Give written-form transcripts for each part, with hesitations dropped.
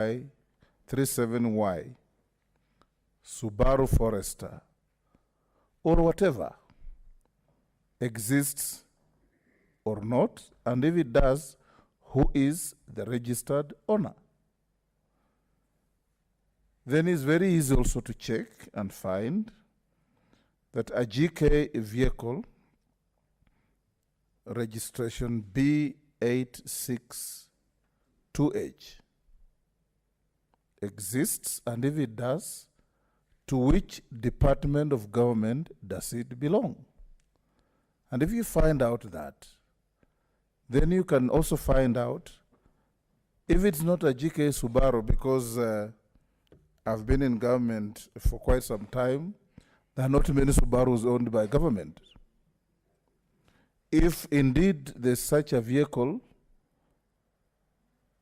37Y, Subaru Forester, or whatever exists or not, and if it does, who is the registered owner? Then it's very easy also to check and find that a GK vehicle registration B862H exists, and if it does, to which department of government does it belong? And if you find out that, then you can also find out if it's not a GK Subaru, because I've been in government for quite some time. There are not many Subarus owned by government. If indeed there's such a vehicle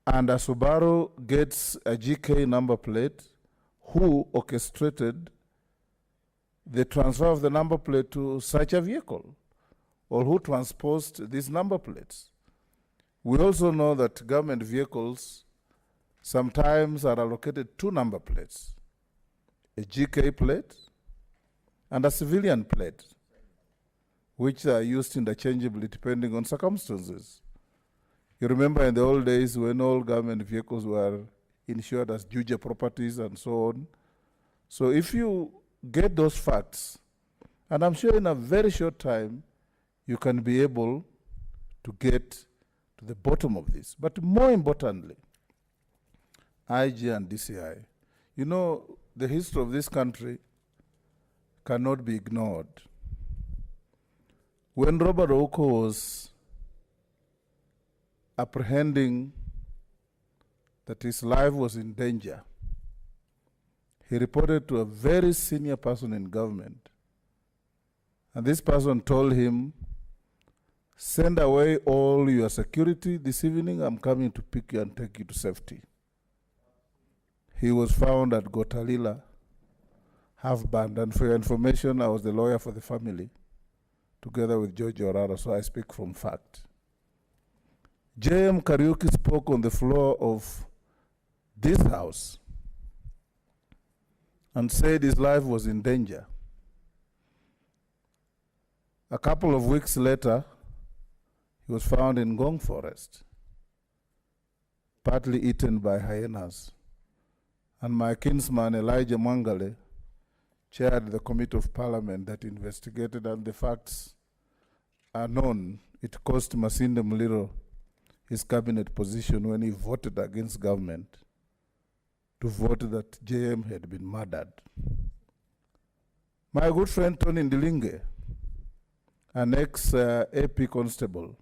and a Subaru gets a GK number plate, who orchestrated the transfer of the number plate to such a vehicle, or who transposed these number plates? We also know that government vehicles sometimes are allocated two number plates, a GK plate and a civilian plate, which are used interchangeably depending on circumstances. You remember in the old days when all government vehicles were insured as Juja properties and so on. So if you get those facts, and I'm sure in a very short time, you can be able to get to the bottom of this. But more importantly, IG and DCI, you know, the history of this country cannot be ignored. When Robert Oko was apprehending that his life was in danger, he reported to a very senior person in government. And this person told him, send away all your security this evening, I'm coming to pick you and take you to safety. He was found at Gotalila, half-banned, and for your information, I was the lawyer for the family, together with George Orara, so I speak from fact. J.M. Kariuki spoke on the floor of this house and said his life was in danger. A couple of weeks later, he was found in Ngong Forest, partly eaten by hyenas. And my kinsman, Elijah Mwangale, chaired the Committee of Parliament that investigated, and the facts are known. It cost Masinde Muliro his cabinet position when he voted against government to vote that JM had been murdered. My good friend Tony Ndilinge, an ex-AP constable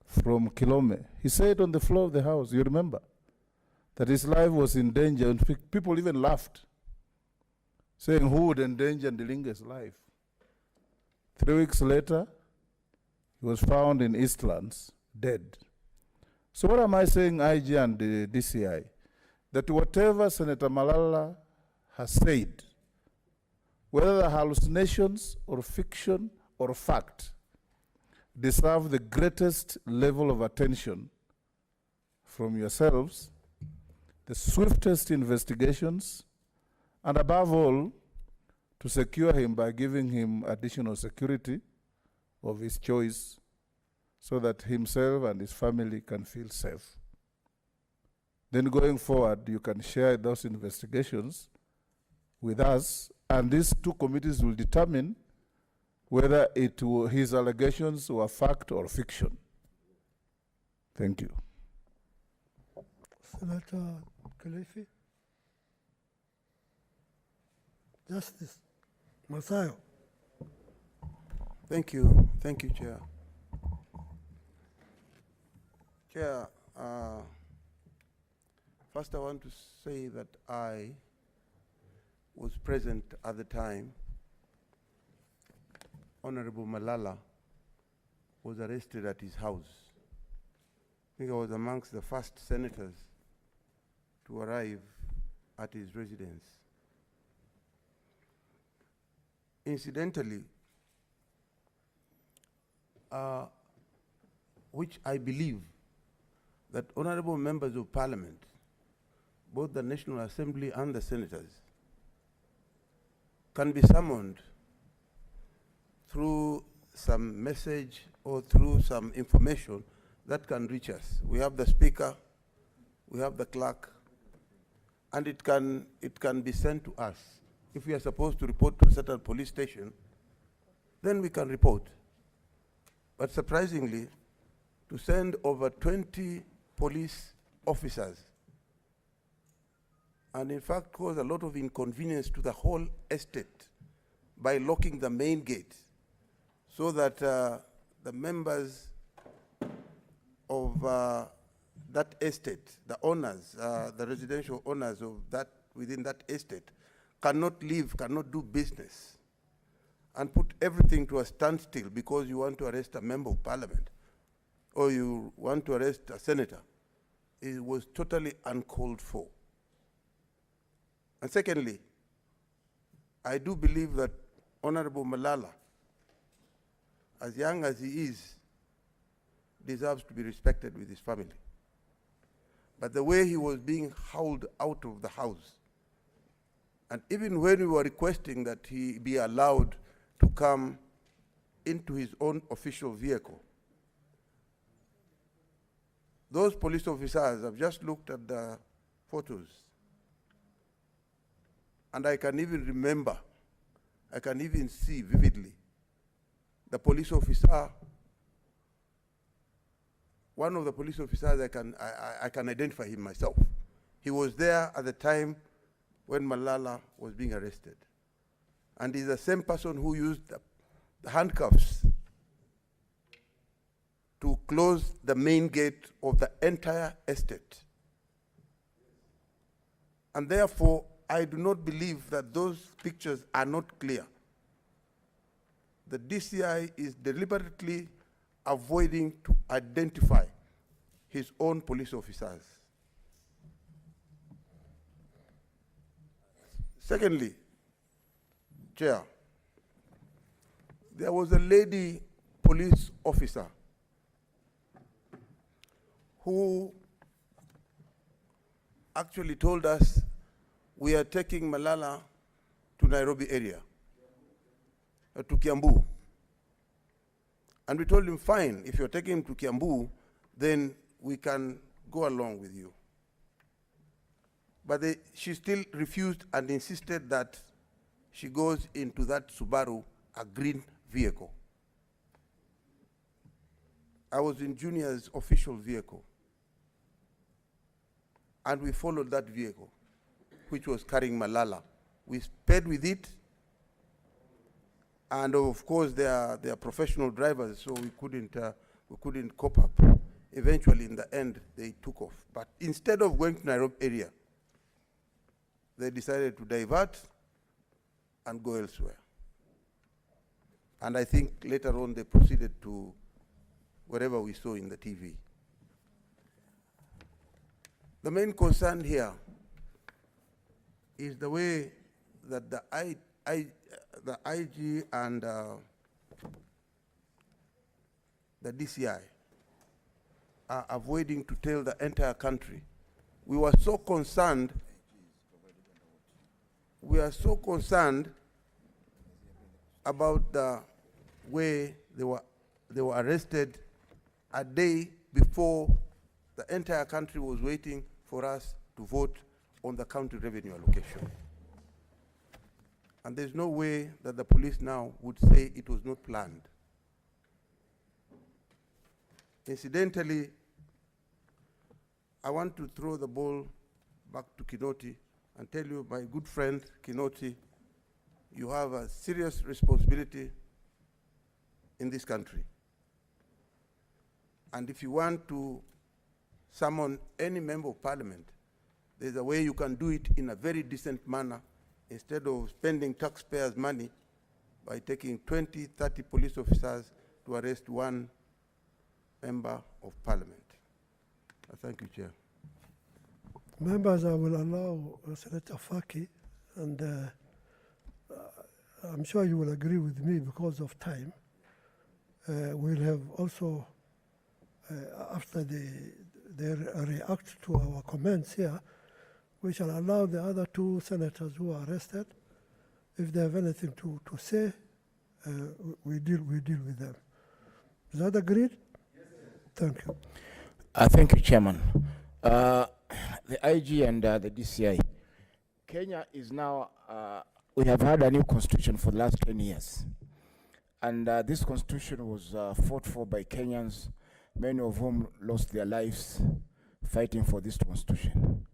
from Kilome, he said on the floor of the house, you remember, that his life was in danger, and people even laughed, saying, who would endanger Ndilinge's life? 3 weeks later, he was found in Eastlands, dead. So what am I saying, IG and the DCI? That whatever Senator Malala has said, whether the hallucinations or fiction or fact, deserve the greatest level of attention from yourselves, the swiftest investigations, and above all, to secure him by giving him additional security of his choice so that himself and his family can feel safe. Then going forward, you can share those investigations with us, and these two committees will determine whether his allegations were fact or fiction. Thank you. Senator Kilifi. Justice Masayo. Thank you, Chair. Chair, first I want to say that I was present at the time Honorable Malala was arrested at his house. I think I was amongst the first senators to arrive at his residence. Incidentally, which I believe that honorable members of parliament both the National Assembly and the senators, can be summoned through some message or through some information that can reach us. We have the speaker, we have the clerk, and it can be sent to us. If we are supposed to report to a certain police station, then we can report. But surprisingly, to send over 20 police officers, and in fact cause a lot of inconvenience to the whole estate by locking the main gate, so that the members of that estate, the owners, the residential owners of that, within that estate, cannot live, cannot do business, and put everything to a standstill because you want to arrest a member of parliament or you want to arrest a senator. It was totally uncalled for. And secondly, I do believe that Honorable Malala, as young as he is, deserves to be respected with his family. But the way he was being hauled out of the house, and even when we were requesting that he be allowed to come into his own official vehicle, those police officers, I've just looked at the photos, and I can even remember, I can even see vividly, the police officer, one of the police officers, I can identify him myself. He was there at the time when Malala was being arrested. And he's the same person who used the handcuffs to close the main gate of the entire estate. And therefore, I do not believe that those pictures are not clear. The DCI is deliberately avoiding to identify his own police officers. Secondly, Chair, there was a lady police officer who actually told us, we are taking Malala to Nairobi area, to Kiambu. And we told him, fine, if you're taking him to Kiambu, then we can go along with you. But she still refused and insisted that she goes into that Subaru, a green vehicle. I was in Junior's official vehicle, and we followed that vehicle, which was carrying Malala. We sped with it, and of course they are professional drivers, so we couldn't cope up. Eventually, in the end, they took off. But instead of going to Nairobi area, they decided to divert and go elsewhere. And I think later on they proceeded to wherever we saw in the TV. The main concern here is the way that the IG and the DCI are avoiding to tell the entire country. We were so concerned about the way they were arrested a day before the entire country was waiting for us to vote on the county revenue allocation. And there's no way that the police now would say it was not planned. Incidentally, I want to throw the ball back to Kinoti and tell you, my good friend Kinoti, you have a serious responsibility in this country. And if you want to summon any member of parliament, there's a way you can do it in a very decent manner instead of spending taxpayers' money by taking 20, 30 police officers to arrest one member of parliament. Thank you, Chair. Members, I will allow Senator Faki, and I'm sure you will agree with me because of time. We'll have also, after they react to our comments here, we shall allow the other two senators who are arrested, if they have anything to say, we deal with them. Is that agreed? Yes, sir. Thank you. Thank you, Chairman. The IG and the DCI. Kenya is now, we have had a new constitution for the last 10 years. And this constitution was fought for by Kenyans, many of whom lost their lives fighting for this constitution.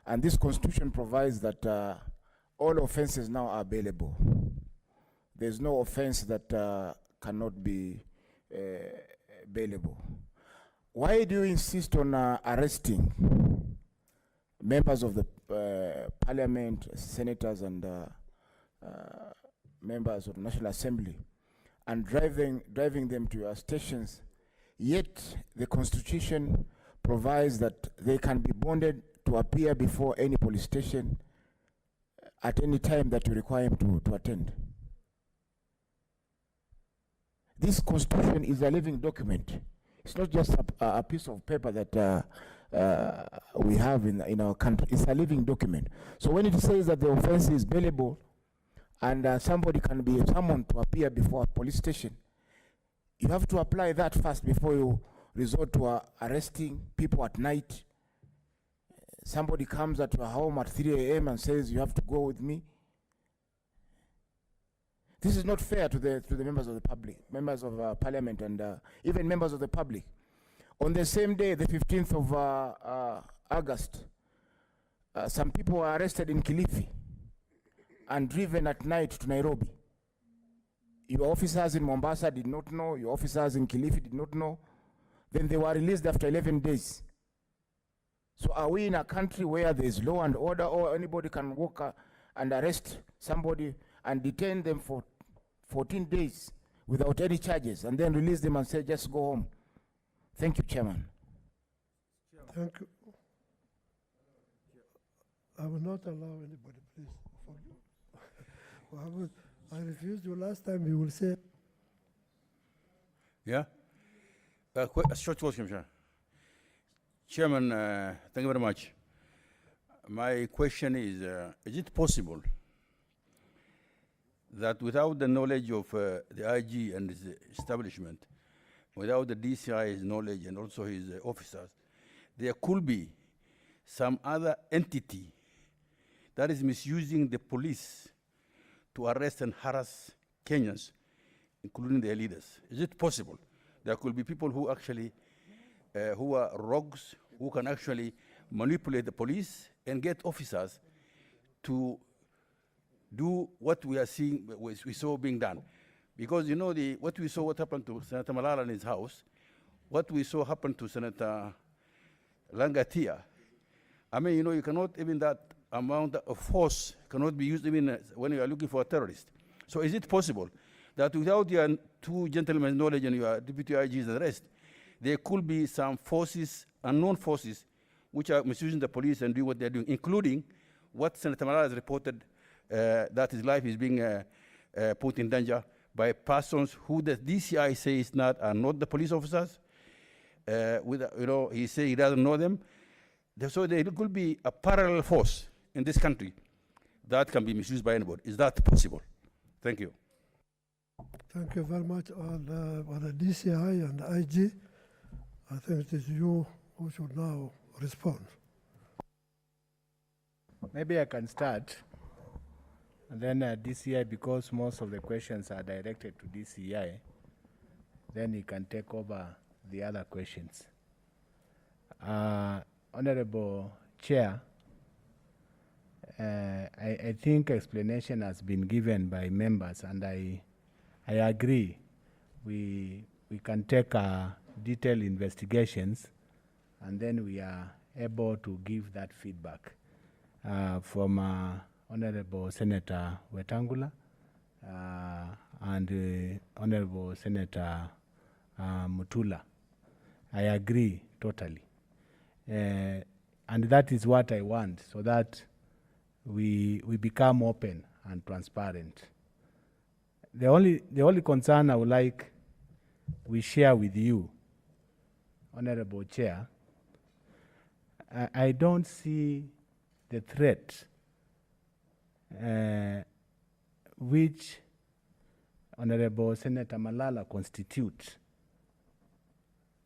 And this constitution provides that all offenses now are bailable. There's no offense that cannot be bailable. Why do you insist on arresting members of the parliament, senators, and members of the National Assembly, and driving them to your stations, yet the Constitution provides that they can be bonded to appear before any police station at any time that you require them to attend? This Constitution is a living document. It's not just a piece of paper that we have in our country. It's a living document. So when it says that the offense is bailable and somebody can be summoned to appear before a police station, you have to apply that first before you resort to arresting people at night. Somebody comes at your home at 3 a.m. and says, you have to go with me. This is not fair to the members of the public, members of parliament, and even members of the public. On the same day, the 15th of August, some people were arrested in Kilifi and driven at night to Nairobi. Your officers in Mombasa did not know, your officers in Kilifi did not know. Then they were released after 11 days. So are we in a country where there is law and order, or anybody can walk and arrest somebody and detain them for 14 days without any charges and then release them and say, just go home? Thank you, Chairman. Thank you. I will not allow anybody, please. I refused you last time. You will say. Yeah? A short question, Chairman, thank you very much. My question is it possible that without the knowledge of the IG and his establishment, without the DCI's knowledge and also his officers, there could be some other entity that is misusing the police to arrest and harass Kenyans, including their leaders? Is it possible? There could be people who actually, who are rogues, who can actually manipulate the police and get officers to do what we are seeing, we saw being done. Because you know, what we saw, what happened to Senator Malala in his house, what we saw happen to Senator Langatia. I mean, you know, you cannot, even that amount of force cannot be used even when you are looking for a terrorist. So is it possible that without your two gentlemen's knowledge and your deputy IG's arrest, there could be some forces, unknown forces, which are misusing the police and doing what they're doing, including what Senator Malala has reported, that his life is being put in danger by persons who the DCI says are not the police officers. You know, he says he doesn't know them. So there could be a parallel force in this country that can be misused by anybody. Is that possible? Thank you. Thank you very much. On the DCI and the IG, I think it is you who should now respond. Maybe I can start. And then DCI, because most of the questions are directed to DCI, then he can take over the other questions. Honorable Chair, I think explanation has been given by members, and I agree. We can take detailed investigations, and then we are able to give that feedback from Honorable Senator Wetangula and Honorable Senator Mutula. I agree totally. And that is what I want, so that we become open and transparent. The only concern I would like we share with you, Honorable Chair, I don't see the threat which Honorable Senator Malala constitutes,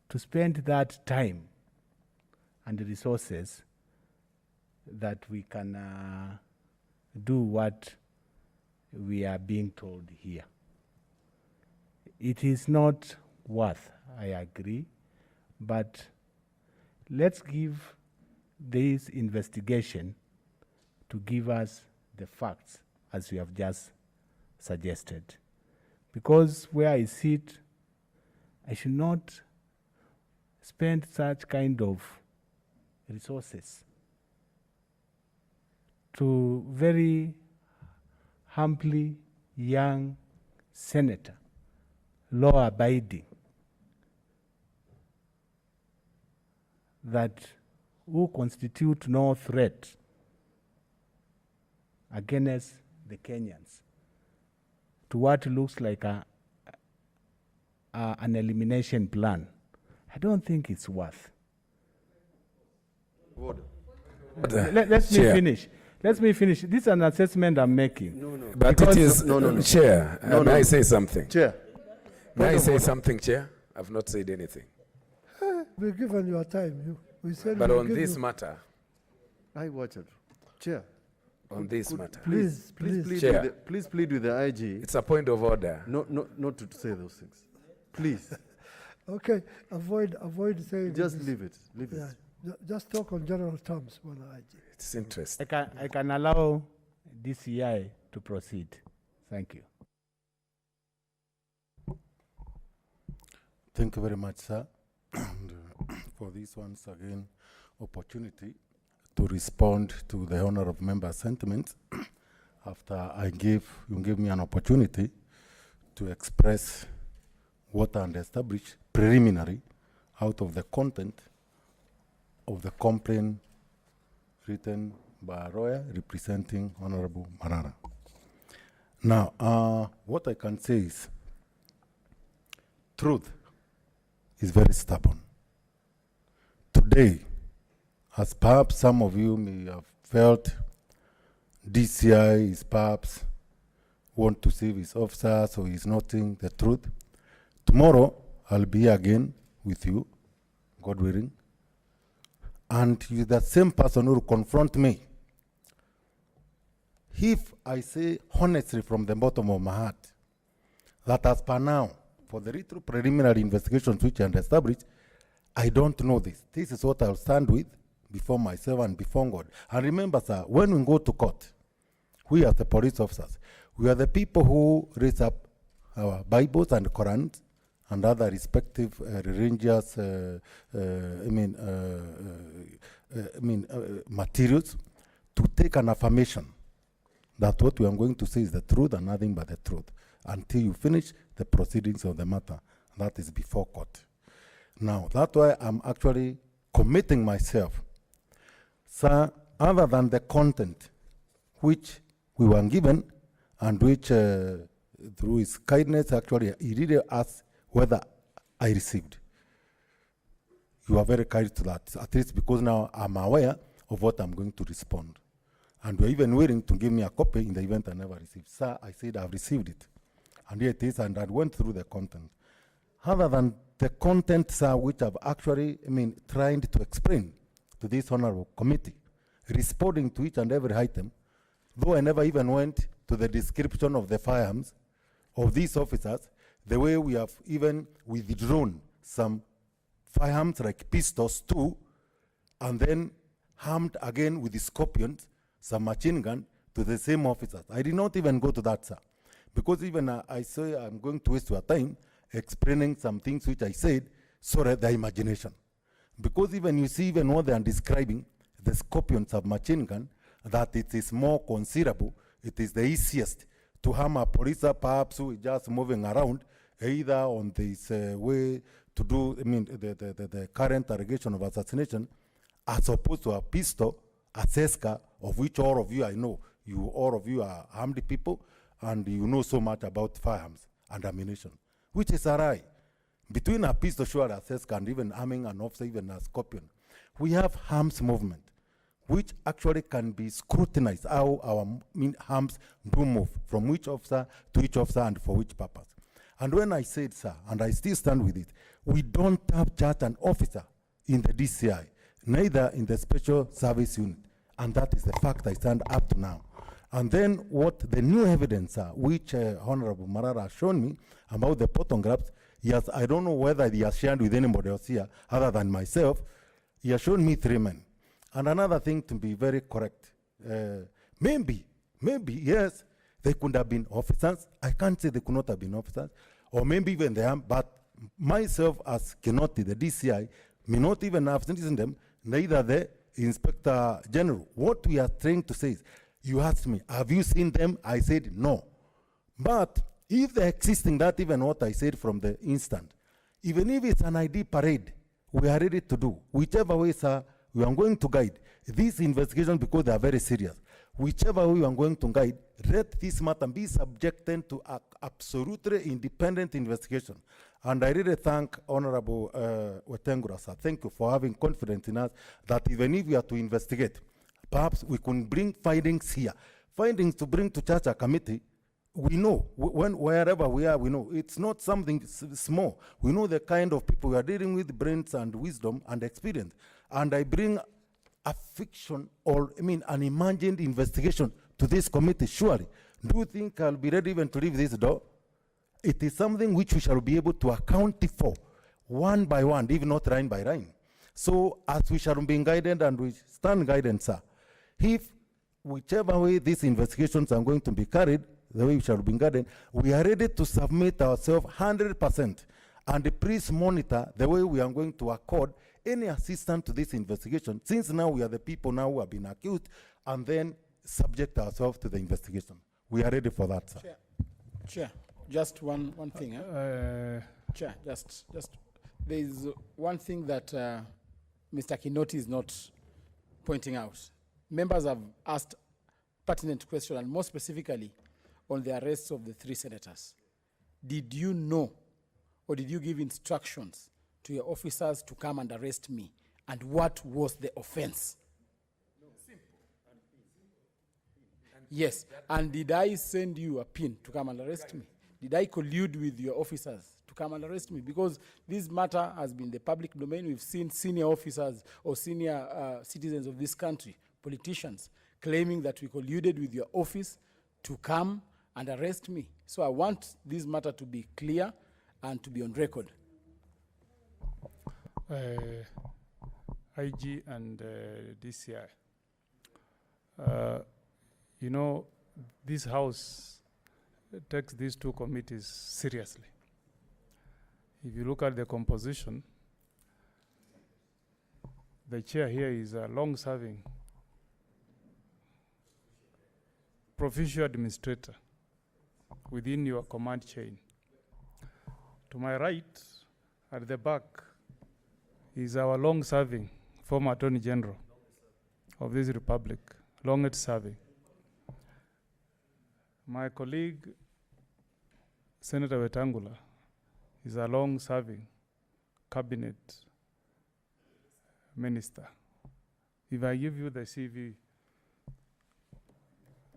to spend that time and resources that we can do what we are being told here. It is not worth, I agree, but let's give this investigation to give us the facts as we have just suggested. Because where I sit, I should not spend such kind of resources to very humbly young senator, law-abiding, that who constitute no threat against the Kenyans, to what looks like an elimination plan. I don't think it's worth. Let me finish. Let me finish. This is an assessment I'm making. But it is, Chair, may I say something? Chair. May I say something, Chair? I've not said anything. We've given you a time. We said But we'll on give this you- matter, I watch it. Chair. on this matter, Please, Please plead, Chair. please plead with the IG it's a point of order. not to say those things. Please, Okay, avoid saying. just this. leave it. Leave Yeah, it. just talk on general terms, Bwana IG. It's interesting. I can allow DCI to proceed. Thank you. Thank you very much, sir, and, for this once again opportunity to respond to the honourable member's sentiments after you gave me an opportunity to express what and establish preliminary out of the content of the complaint written by a lawyer representing Honorable Marara. Now, what I can say is truth is very stubborn. Today, as perhaps some of you may have felt, DCI is perhaps want to save his officers, so he's not saying the truth. Tomorrow, I'll be here again with you, God willing, and you're the same person who will confront me. If I say honestly from the bottom of my heart that as per now, for the retro preliminary investigations which I established, I don't know this. This is what I'll stand with before myself and before God. And remember, sir, when we go to court, we as the police officers, we are the people who raise up our Bibles and Qurans and other respective religious materials to take an affirmation that what we are going to say is the truth and nothing but the truth until you finish the proceedings of the matter. That is before court. Now, that's why I'm actually committing myself. Sir, other than the content which we were given and which through his kindness actually he really asked whether I received. You are very kind to that, at least because now I'm aware of what I'm going to respond. And you're even willing to give me a copy in the event I never received. Sir, I said I've received it. And here it is, and I went through the content. Other than the content, sir, which I've actually, tried to explain to this honorable committee, responding to each and every item, though I never even went to the description of the firearms of these officers, the way we have even withdrawn some firearms like pistols too, and then armed again with the scorpions, some machine gun to the same officers. I did not even go to that, sir, because even I say I'm going to waste your time explaining some things which I said, sorry, the imagination. Because even you see, even what they are describing, the scorpion submachine gun, that it is more considerable, it is the easiest to harm a police perhaps who is just moving around, either on this way to do, the current allegation of assassination, as opposed to a pistol, a Seska, of which all of you I know, all of you are armed people, and you know so much about firearms and ammunition, which is a lie. Between a pistol, sure, a Seska, and even arming an officer, even a scorpion, we have arms movement, which actually can be scrutinized how our arms do move, from which officer to which officer and for which purpose. And when I said, sir, and I still stand with it, we don't have just an officer in the DCI, neither in the Special Service Unit. And that is the fact I stand up to now. And then what the new evidence are, which Honorable Marara has shown me about the photographs, yes, I don't know whether he has shared with anybody else here other than myself. He has shown me 3 men. And another thing, to be very correct, maybe, yes, they could have been officers. I can't say they could not have been officers, or maybe even they are, but myself as Kinoti, the DCI, may not even have seen them, neither the Inspector General. What we are trying to say is, you asked me, have you seen them? I said no. But if they're existing, that even what I said from the instant, even if it's an ID parade, we are ready to do. Whichever way, sir, we are going to guide this investigation because they are very serious. Whichever way we are going to guide, let this matter be subjected to absolutely independent investigation. And I really thank Honorable Wetengura, sir. Thank you for having confidence in us that even if we are to investigate, perhaps we can bring findings here. Findings to bring to Church Committee, we know, wherever we are, we know. It's not something small. We know the kind of people we are dealing with, brains and wisdom and experience. And I bring a fiction or, an imagined investigation to this committee, surely. Do you think I'll be ready even to leave this door? It is something which we shall be able to account for one by one, if not line by line. So as we shall be guided and we stand guided, sir, if whichever way these investigations are going to be carried, the way we shall be guided, we are ready to submit ourselves 100%. And please monitor the way we are going to accord any assistance to this investigation, since now we are the people now who have been accused, and then subject ourselves to the investigation. We are ready for that, sir. Chair, just one thing. Chair, just there is one thing that Mr. Kinoti is not pointing out. Members have asked pertinent questions, and more specifically on the arrests of the 3 senators. Did you know, or did you give instructions to your officers to come and arrest me? And what was the offense? No. Yes, and did I send you a pin to come and arrest me? Did I collude with your officers to come and arrest me? Because this matter has been the public domain. We've seen senior officers or senior citizens of this country, politicians, claiming that we colluded with your office to come and arrest me. So I want this matter to be clear and to be on record. IG and DCI. You know, this House takes these 2 committees seriously. If you look at the composition, the chair here is a long-serving provincial administrator within your command chain. To my right, at the back, is our long-serving former Attorney General of this republic, longest serving. My colleague, Senator Wetangula, is a long-serving cabinet minister. If I give you the CV,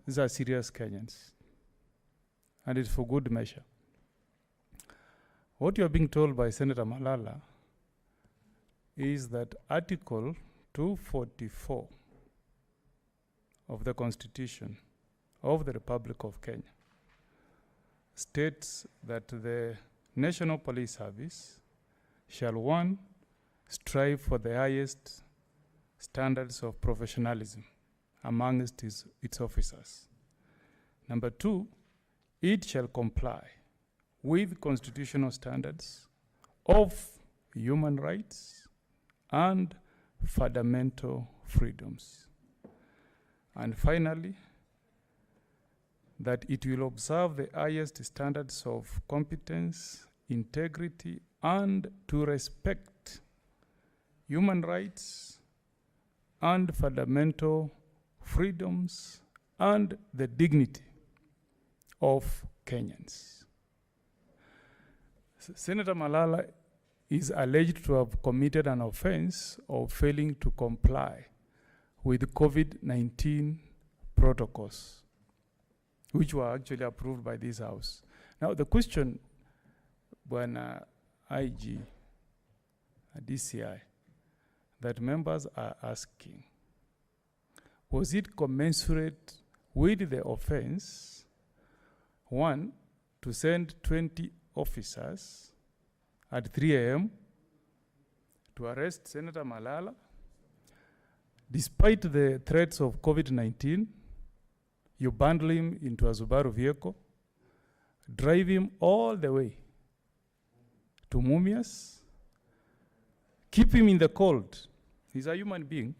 these are serious Kenyans, and it's for good measure. What you're being told by Senator Malala is that Article 244 of the Constitution of the Republic of Kenya states that the National Police Service shall, 1, strive for the highest standards of professionalism amongst its officers. Number 2, it shall comply with constitutional standards of human rights and fundamental freedoms. And finally, that it will observe the highest standards of competence, integrity, and to respect human rights and fundamental freedoms and the dignity of Kenyans. Senator Malala is alleged to have committed an offense of failing to comply with COVID-19 protocols, which were actually approved by this House. Now, the question when IG, DCI, that members are asking, was it commensurate with the offense, one, to send 20 officers at 3 a.m. to arrest Senator Malala, despite the threats of COVID-19? You bundle him into a Subaru vehicle, drive him all the way to Mumias, keep him in the cold. He's a human being.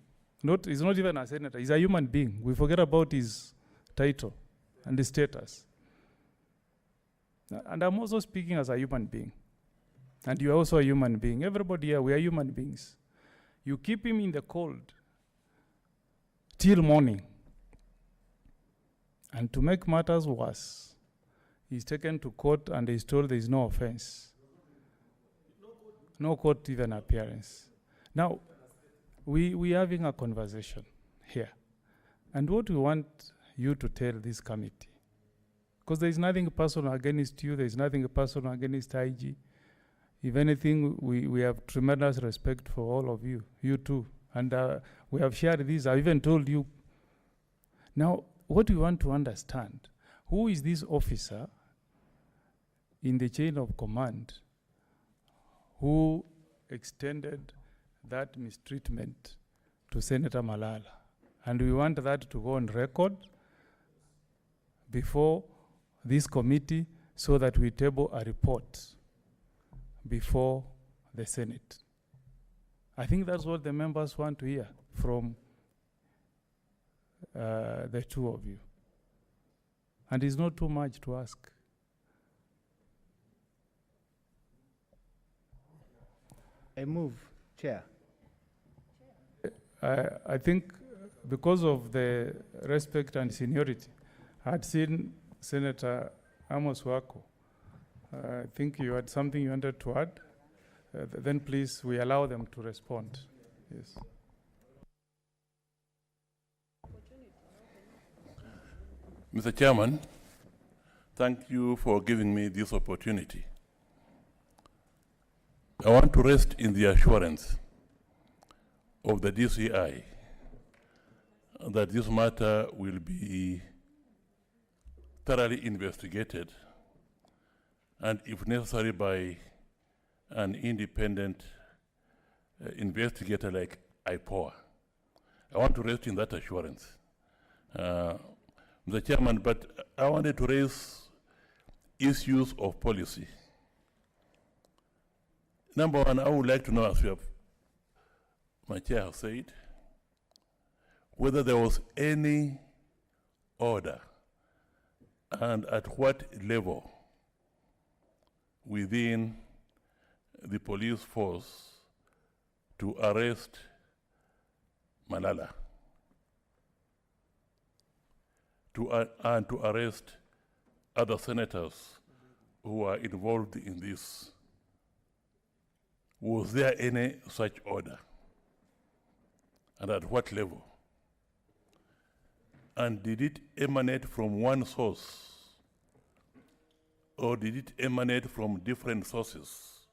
He's not even a senator. He's a human being. We forget about his title and his status. And I'm also speaking as a human being. And you're also a human being. Everybody here, we are human beings. You keep him in the cold till morning. And to make matters worse, he's taken to court and he's told there is no offense. No court even appearance. Now, we're having a conversation here. And what we want you to tell this committee, because there is nothing personal against you, there is nothing personal against IG. If anything, we have tremendous respect for all of you, you too. And we have shared this, I even told you. Now, what we want to understand, who is this officer in the chain of command who extended that mistreatment to Senator Malala? And we want that to go on record before this committee so that we table a report before the Senate. I think that's what the members want to hear from the two of you. And it's not too much to ask. I move, Chair. I think because of the respect and seniority, I had seen Senator Amos Wako. I think you had something you wanted to add. Then please, we allow them to respond. Yes. Mr. Chairman, thank you for giving me this opportunity. I want to rest in the assurance of the DCI that this matter will be thoroughly investigated and, if necessary, by an independent investigator like IPOA. I want to rest in that assurance. Mr. Chairman, but I wanted to raise issues of policy. Number one, I would like to know, as my chair has said, whether there was any order and at what level within the police force to arrest Malala, and to arrest other senators who are involved in this. Was there any such order? And at what level? And did it emanate from one source? Or did it emanate from different sources?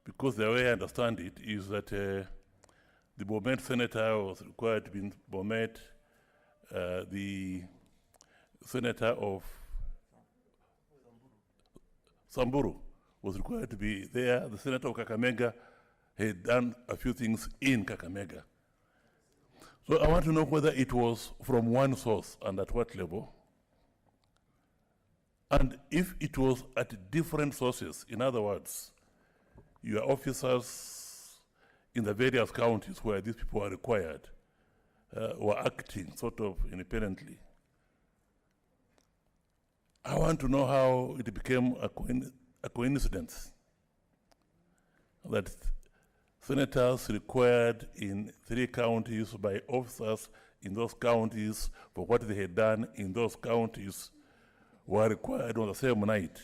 Because the way I understand it is that the Bomet senator was required to be in Bomet, the senator of Samburu was required to be there. The senator of Kakamega had done a few things in Kakamega. So I want to know whether it was from one source and at what level. And if it was at different sources, in other words, your officers in the various counties where these people are required were acting sort of independently. I want to know how it became a coincidence that senators required in 3 counties by officers in those counties for what they had done in those counties were required on the same night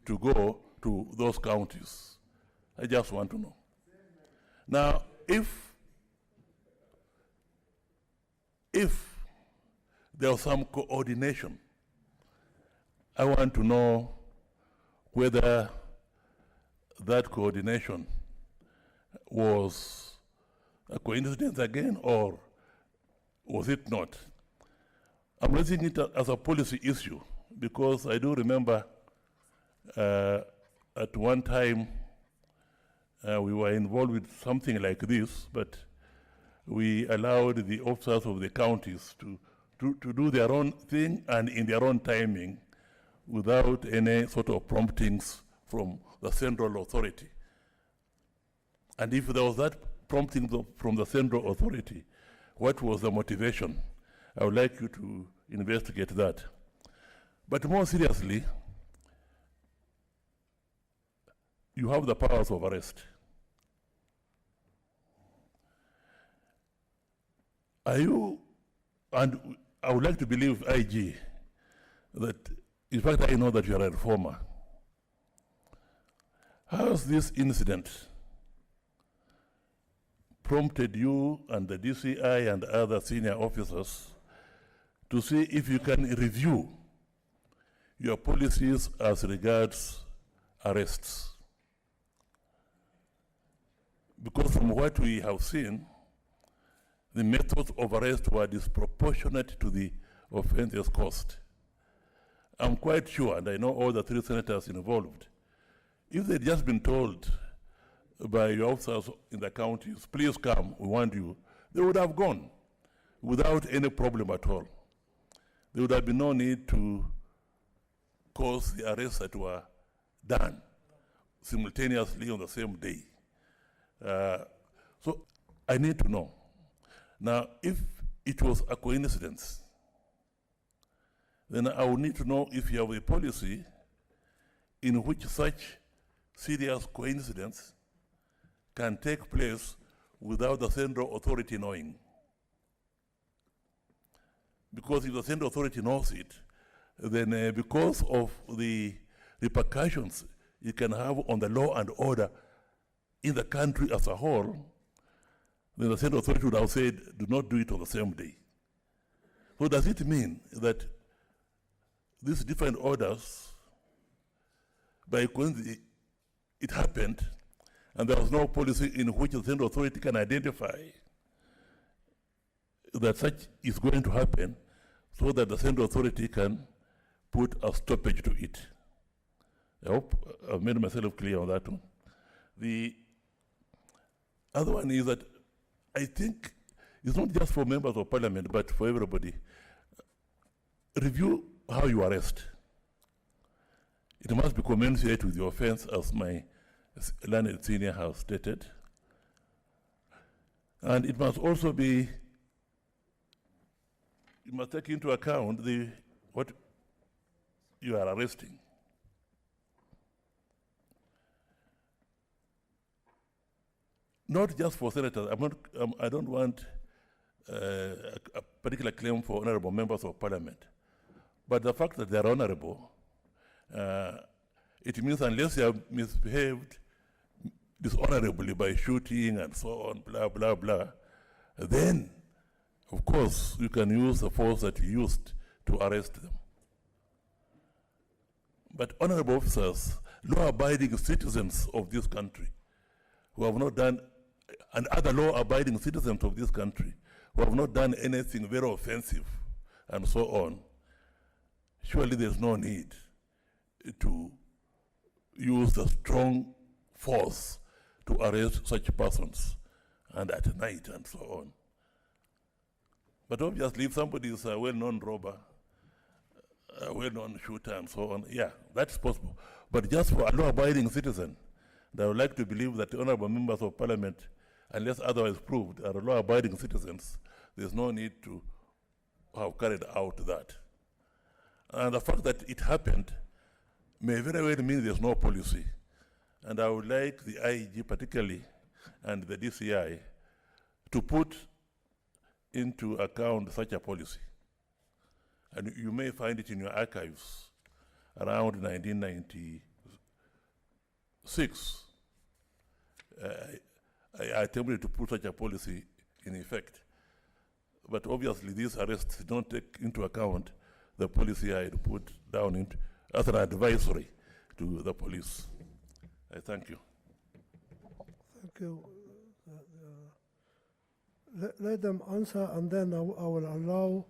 to go to those counties. I just want to know. Now, if if there was some coordination, I want to know whether that coordination was a coincidence again, or was it not? I'm raising it as a policy issue because I do remember at one time we were involved with something like this, but we allowed the officers of the counties to do their own thing and in their own timing without any sort of promptings from the central authority. And if there was that prompting from the central authority, what was the motivation? I would like you to investigate that. But more seriously, you have the powers of arrest. Are you, and I would like to believe, IG, that, in fact, I know that you are a reformer. Has this incident prompted you and the DCI and other senior officers to see if you can review your policies as regards arrests? Because from what we have seen, the methods of arrest were disproportionate to the offenses caused. I'm quite sure, and I know all the three senators involved, if they'd just been told by your officers in the counties, please come, we want you, they would have gone without any problem at all. There would have been no need to cause the arrests that were done simultaneously on the same day. So I need to know. Now, if it was a coincidence, then I would need to know if you have a policy in which such serious coincidence can take place without the central authority knowing. Because if the central authority knows it, then because of the repercussions it can have on the law and order in the country as a whole, then the central authority would have said, do not do it on the same day. So does it mean that these different orders, by coincidence, it happened, and there was no policy in which the central authority can identify that such is going to happen, so that the central authority can put a stoppage to it? I hope I've made myself clear on that one. The other one is that I think it's not just for members of parliament, but for everybody. Review how you arrest. It must be commensurate with the offense, as my learned senior has stated. And it must also be, you must take into account what you are arresting. Not just for senators. I don't want a particular claim for honorable members of parliament. But the fact that they are honorable, it means unless they have misbehaved dishonorably by shooting and so on, blah, blah, blah, then, of course, you can use the force that you used to arrest them. But honorable officers, law-abiding citizens of this country, who have not done, and other law-abiding citizens of this country, who have not done anything very offensive, and so on, surely there's no need to use the strong force to arrest such persons, and at night, and so on. But obviously, if somebody is a well-known robber, a well-known shooter, and so on, yeah, that's possible. But just for a law-abiding citizen, I would like to believe that the honorable members of parliament, unless otherwise proved, are law-abiding citizens, there's no need to have carried out that. And the fact that it happened may very well mean there's no policy. And I would like the IG particularly, and the DCI, to put into account such a policy. And you may find it in your archives around 1996. I attempted to put such a policy in effect. But obviously, these arrests did not take into account the policy I had put down into, as an advisory to the police. I thank you. Thank you. Let them answer, and then I will allow.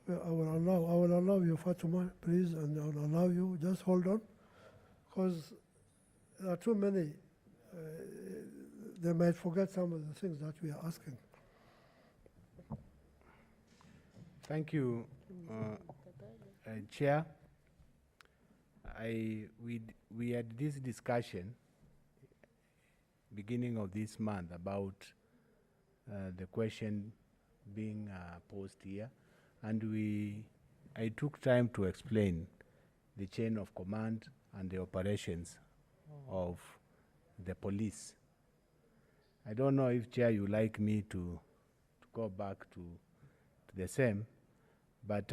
I will allow you, Fatima, please, and I will allow you. Just hold on, because there are too many. They might forget some of the things that we are asking. Thank you, Chair. We had this discussion beginning of this month about the question being posed here, and I took time to explain the chain of command and the operations of the police. I don't know if, Chair, you like me to go back to the same, but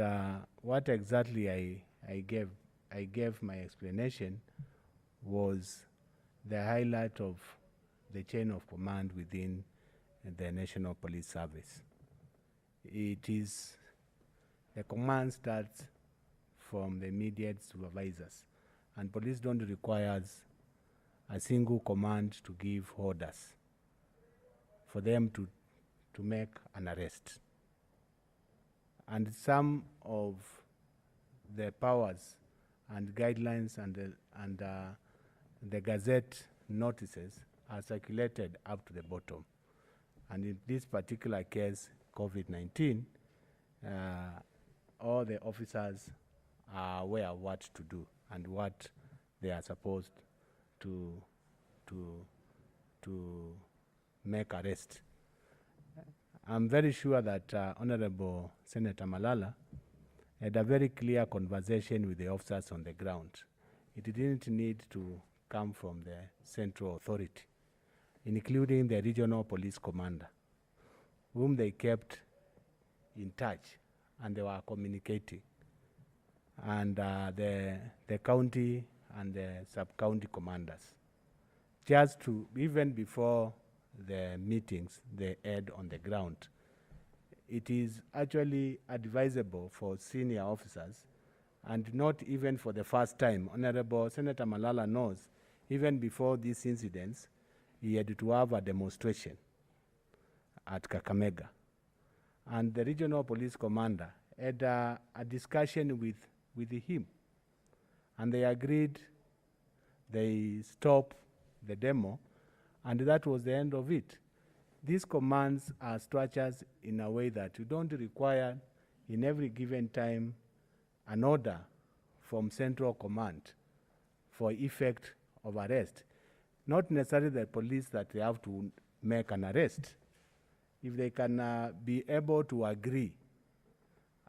what exactly I gave my explanation was the highlight of the chain of command within the National Police Service. It is, the command starts from the immediate supervisors, and police don't require a single command to give orders for them to make an arrest. And some of the powers and guidelines and the Gazette notices are circulated up to the bottom. And in this particular case, COVID-19, all the officers are aware of what to do and what they are supposed to make arrest. I'm very sure that Honorable Senator Malala had a very clear conversation with the officers on the ground. It didn't need to come from the central authority, including the regional police commander, whom they kept in touch and they were communicating, and the county and the sub-county commanders. Just to, even before the meetings they had on the ground, it is actually advisable for senior officers, and not even for the first time. Honorable Senator Malala knows, even before these incidents, he had to have a demonstration at Kakamega. And the regional police commander had a discussion with him. And they agreed, they stopped the demo, and that was the end of it. These commands are structured in a way that you don't require in every given time an order from central command for effect of arrest. Not necessarily the police that they have to make an arrest. If they can be able to agree,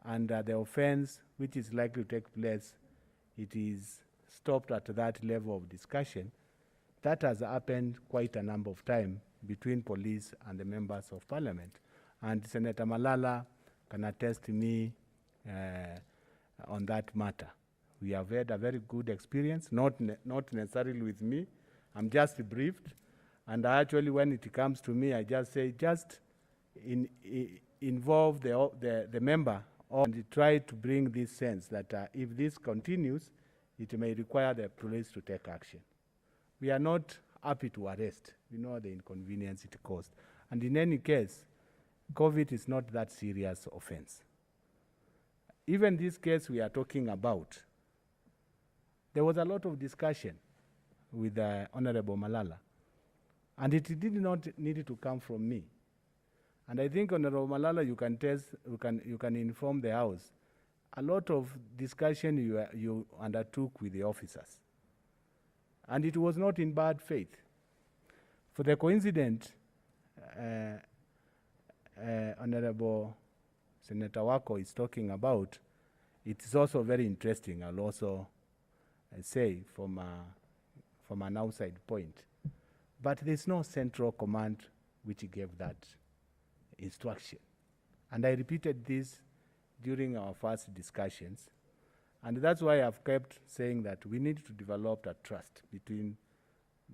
and the offense which is likely to take place, it is stopped at that level of discussion. That has happened quite a number of times between police and the members of parliament. And Senator Malala can attest to me on that matter. We have had a very good experience, not necessarily with me. I'm just briefed. And actually, when it comes to me, I just say, just involve the member and try to bring this sense that if this continues, it may require the police to take action. We are not happy to arrest. We know the inconvenience it caused. And in any case, COVID is not that serious offense. Even this case we are talking about, there was a lot of discussion with Honorable Malala, and it did not need to come from me. And I think, Honorable Malala, you can inform the House, a lot of discussion you undertook with the officers. And it was not in bad faith. For the coincidence, Honorable Senator Wako is talking about, it is also very interesting. I'll also say from an outside point. But there's no central command which gave that instruction. And I repeated this during our first discussions. And that's why I've kept saying that we need to develop a trust between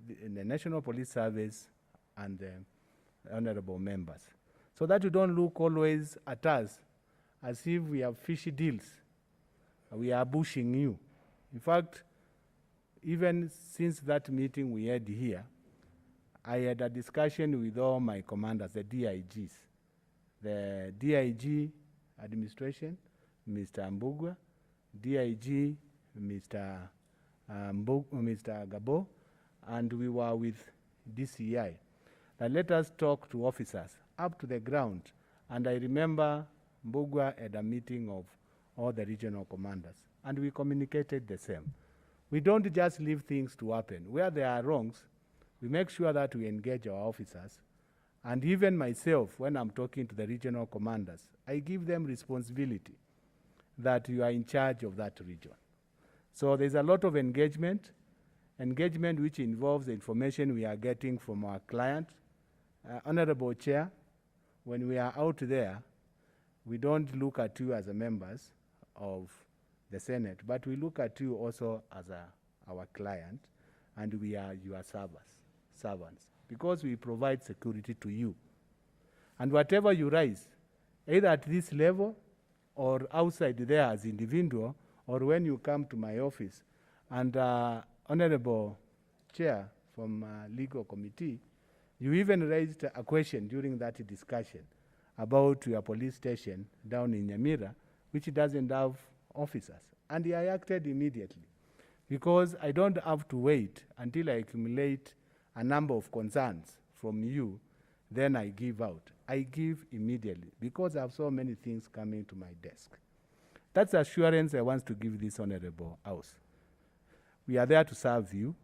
the National Police Service and the honorable members. so that you don't look always at us as if we have fishy deals. We are bushing you. In fact, even since that meeting we had here, I had a discussion with all my commanders, the DIGs. The DIG administration, Mr. Mbugwa, DIG, Mr. Mr. Gabo, and we were with DCI. Now let us talk to officers up to the ground. And I remember Mbugwa had a meeting of all the regional commanders, and we communicated the same. We don't just leave things to happen. Where there are wrongs, we make sure that we engage our officers. And even myself, when I'm talking to the regional commanders, I give them responsibility that you are in charge of that region. So there's a lot of engagement which involves the information we are getting from our client. Honorable Chair, when we are out there, we don't look at you as a members of the Senate, but we look at you also as our client, and we are your servants, because we provide security to you. And whatever you raise, either at this level or outside there as individual, or when you come to my office, and Honorable Chair from Legal Committee, you even raised a question during that discussion about your police station down in Nyamira, which doesn't have officers. And I acted immediately, because I don't have to wait until I accumulate a number of concerns from you, then I give out. I give immediately, because I have so many things coming to my desk. That's the assurance I want to give this Honorable House. We are there to serve you.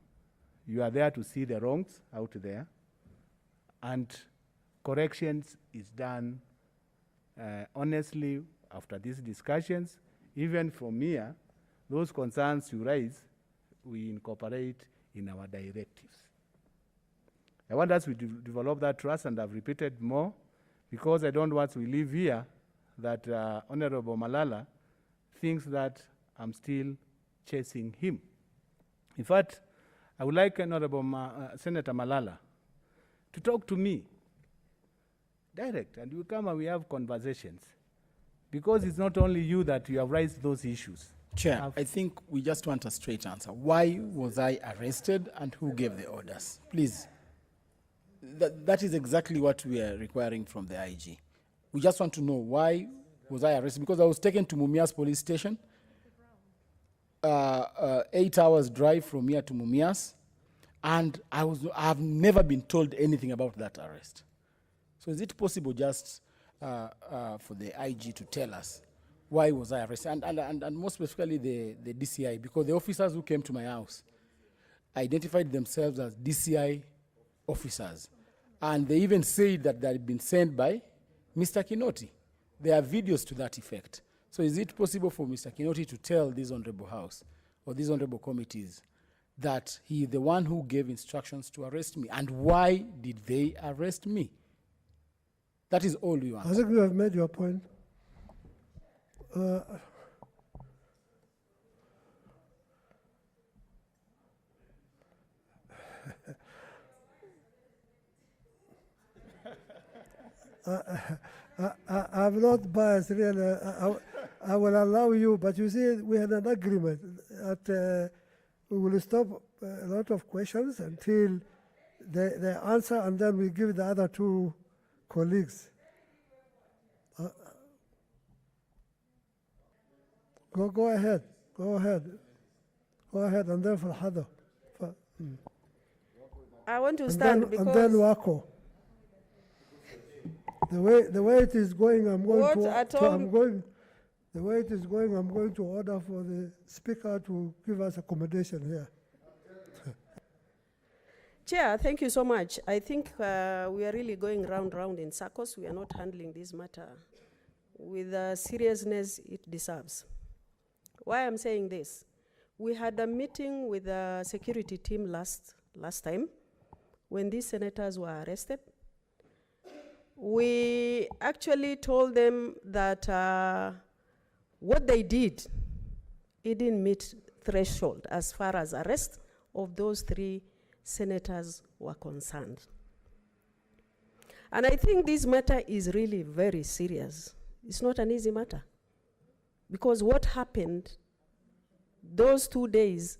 You are there to see the wrongs out there, and corrections is done honestly after these discussions. Even from here, those concerns you raise, we incorporate in our directives. I want us to develop that trust, and I've repeated more, because I don't want we leave here that Honorable Malala thinks that I'm still chasing him. In fact, I would like Honorable Senator Malala to talk to me direct, and we come and we have conversations, because it's not only you that you have raised those issues. Chair, I think we just want a straight answer. Why was I arrested, and who gave the orders? Please. That is exactly what we are requiring from the IG. We just want to know, why was I arrested? Because I was taken to Mumias police station, 8 hours drive from here to Mumias, and I have never been told anything about that arrest. So is it possible just for the IG to tell us why was I arrested? And more specifically the DCI, because the officers who came to my house identified themselves as DCI officers. And they even said that they had been sent by Mr. Kinoti. There are videos to that effect. So is it possible for Mr. Kinoti to tell this Honorable House or these Honorable Committees that he is the one who gave instructions to arrest me? And why did they arrest me? That is all we want. I think you have made your point. I'm not biased, really. I will allow you, but you see, we had an agreement that we will stop a lot of questions until they answer, and then we give the other two colleagues. Go ahead, and then for Hada. I want to stand because... And then Wako. The way it is going, I'm going to order for the speaker to give us accommodation here. Chair, thank you so much. I think we are really going round in circles. We are not handling this matter with the seriousness it deserves. Why I'm saying this? We had a meeting with the security team last time when these senators were arrested. We actually told them that what they did, it didn't meet threshold as far as arrest of those 3 senators were concerned. And I think this matter is really very serious. It's not an easy matter. Because what happened those 2 days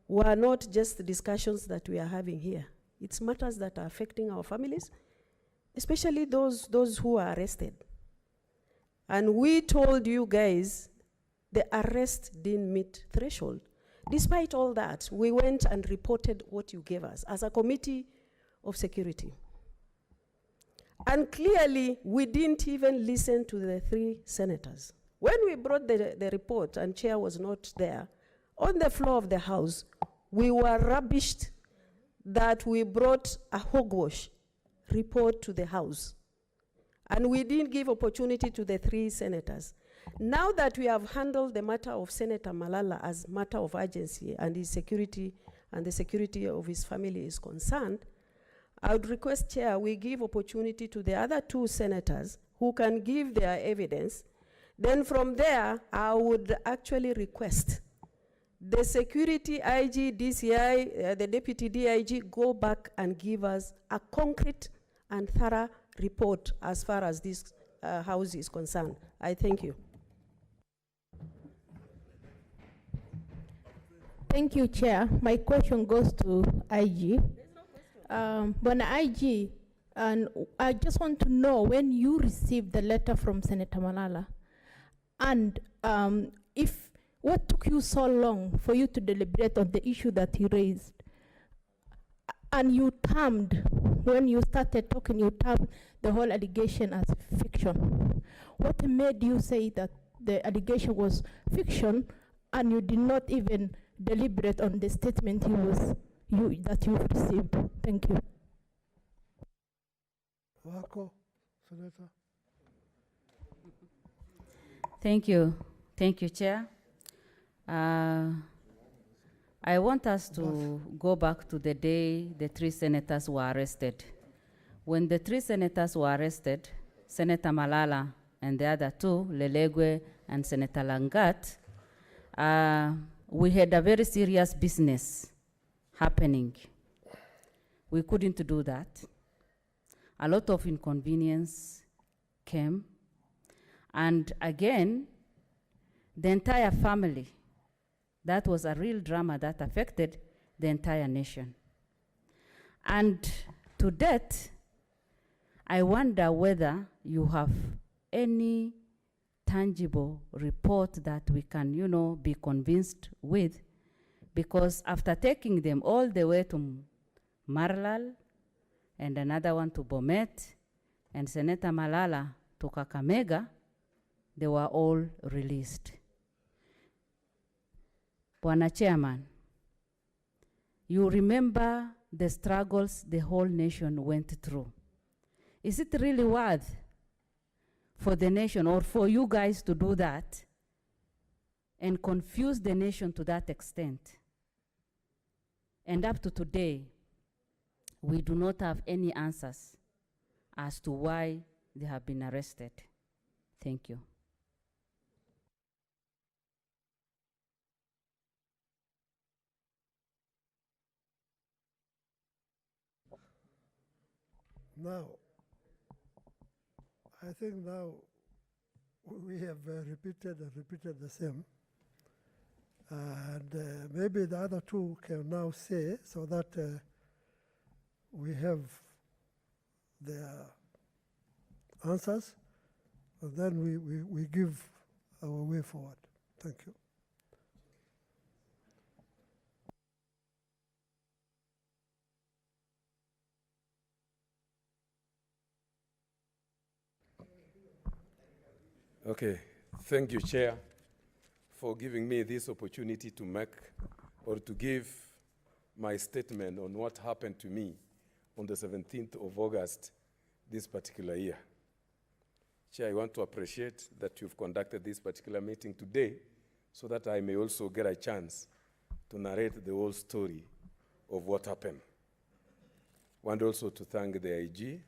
were not just the discussions that we are having here. It's matters that are affecting our families, especially those who are arrested. And we told you guys the arrest didn't meet threshold. Despite all that, we went and reported what you gave us as a committee of security. And clearly, we didn't even listen to the 3 senators. When we brought the report and chair was not there, on the floor of the House, we were rubbished that we brought a hogwash report to the House. And we didn't give opportunity to the 3 senators. Now that we have handled the matter of Senator Malala as matter of urgency and his security and the security of his family is concerned, I would request, Chair, we give opportunity to the other 2 senators who can give their evidence. Then from there, I would actually request the security IG, DCI, the deputy DIG go back and give us a concrete and thorough report as far as this House is concerned. I thank you. Thank you, Chair. My question goes to IG. When IG, and I just want to know when you received the letter from Senator Malala, and what took you so long for you to deliberate on the issue that he raised? And you termed, when you started talking, you termed the whole allegation as fiction. What made you say that the allegation was fiction and you did not even deliberate on the statement that you received? Thank you. Wako, Senator. Thank you. Thank you, Chair. I want us to go back to the day the 3 senators were arrested. When the 3 senators were arrested, Senator Malala and the other 2, Leilegue and Senator Langat, we had a very serious business happening. We couldn't do that. A lot of inconvenience came. And again, the entire family, that was a real drama that affected the entire nation. And to date, I wonder whether you have any tangible report that we can, be convinced with, because after taking them all the way to Marlal, and another one to Bomet, and Senator Malala to Kakamega, they were all released. Bwana Chairman, you remember the struggles the whole nation went through. Is it really worth for the nation or for you guys to do that and confuse the nation to that extent? And up to today, we do not have any answers as to why they have been arrested. Thank you. Now, I think now we have repeated the same. And maybe the other 2 can now say so that we have their answers, and then we give our way forward. Thank you. Okay, thank you, Chair, for giving me this opportunity to make or to give my statement on what happened to me on the 17th of August this particular year. Chair, I want to appreciate that you've conducted this particular meeting today so that I may also get a chance to narrate the whole story of what happened. I want also to thank the IG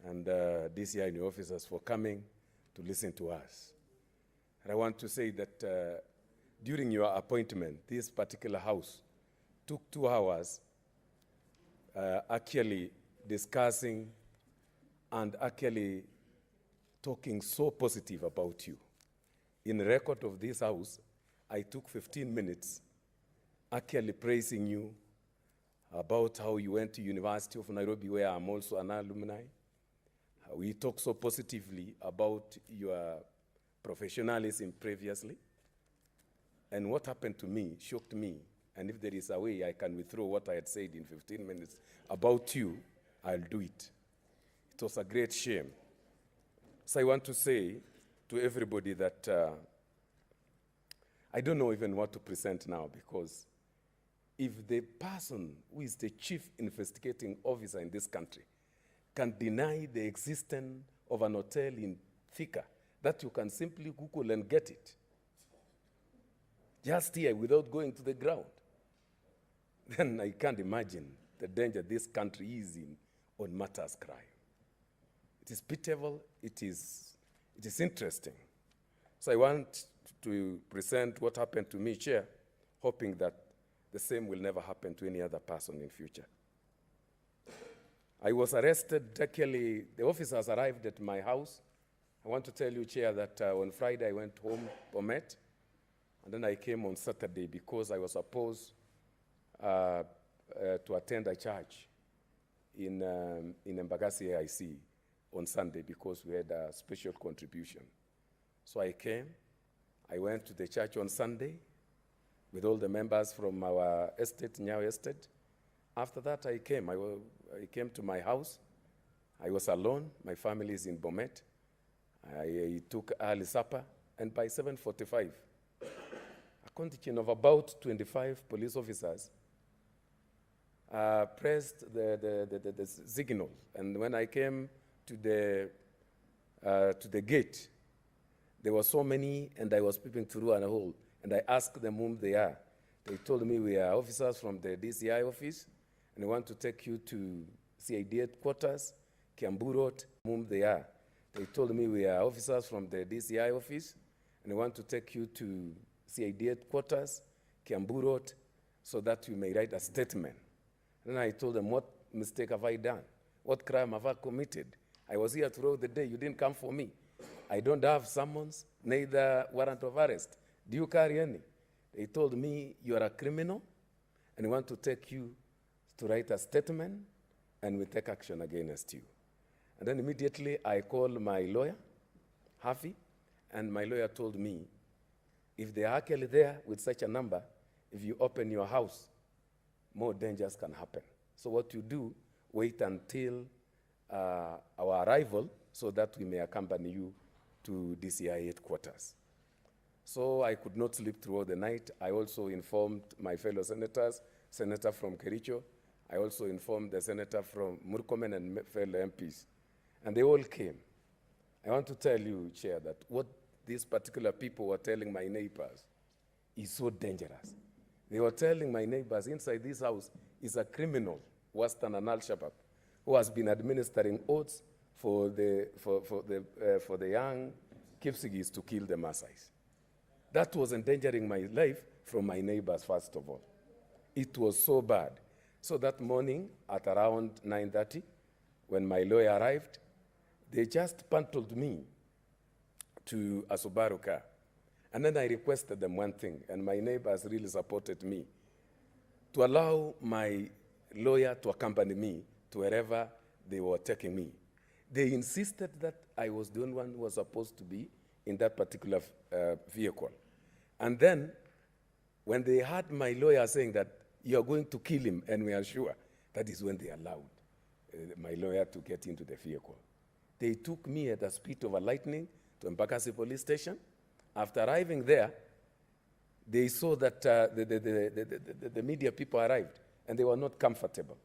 and DCI and officers for coming to listen to us. And I want to say that during your appointment, this particular house took 2 hours actually discussing and actually talking so positive about you. In record of this house, I took 15 minutes actually praising you about how you went to University of Nairobi, where I'm also an alumni. We talked so positively about your professionalism previously. And what happened to me shocked me. And if there is a way I can withdraw what I had said in 15 minutes about you, I'll do it. It was a great shame. So I want to say to everybody that I don't know even what to present now, because if the person who is the chief investigating officer in this country can deny the existence of an hotel in Thika that you can simply Google and get it, just here without going to the ground, then I can't imagine the danger this country is in on matters crime. It is pitiable, it is interesting. So I want to present what happened to me, Chair, hoping that the same will never happen to any other person in future. I was arrested, actually, the officers arrived at my house. I want to tell you, Chair, that on Friday I went home, Bomet, and then I came on Saturday because I was supposed to attend a church in Embagasi AIC on Sunday because we had a special contribution. So I came, I went to the church on Sunday with all the members from our estate, Nyao Estate. After that, I came to my house. I was alone. My family is in Bomet. I took early supper, and by 7:45, a contingent of about 25 police officers pressed the signal. And when I came to the gate, there were so many, and I was peeping through a hole. And I asked them whom they are. They told me we are officers from the DCI office, and we want to take you to CID headquarters, Kiambu Road, whom they are. They told me we are officers from the DCI office, and we want to take you to CID headquarters, Kiambu Road, so that we may write a statement. And I told them, what mistake have I done? What crime have I committed? I was here throughout the day. You didn't come for me. I don't have summons, neither warrant of arrest. Do you carry any? They told me, you are a criminal, and we want to take you to write a statement, and we take action against you. And then immediately I called my lawyer, Hafi, and my lawyer told me, if they are actually there with such a number, if you open your house, more dangers can happen. So what you do, wait until our arrival so that we may accompany you to DCI headquarters. So I could not sleep throughout the night. I also informed my fellow senators, Senator from Kericho. I also informed the Senator from Murkomen and fellow MPs. And they all came. I want to tell you, Chair, that what these particular people were telling my neighbors is so dangerous. They were telling my neighbors inside this house is a criminal, worse than an Al-Shabaab, who has been administering oaths for the young Kipsigis to kill the Maasais. That was endangering my life from my neighbors, first of all. It was so bad. So that morning at around 9:30, when my lawyer arrived, they just pantled me to a Subaru car. And then I requested them one thing, and my neighbors really supported me, to allow my lawyer to accompany me to wherever they were taking me. They insisted that I was the only one who was supposed to be in that particular vehicle. And then, when they heard my lawyer saying that you're going to kill him, and we are sure, that is when they allowed my lawyer to get into the vehicle. They took me at the speed of a lightning to Embakasi police station. After arriving there, they saw that the media people arrived, and they were not comfortable.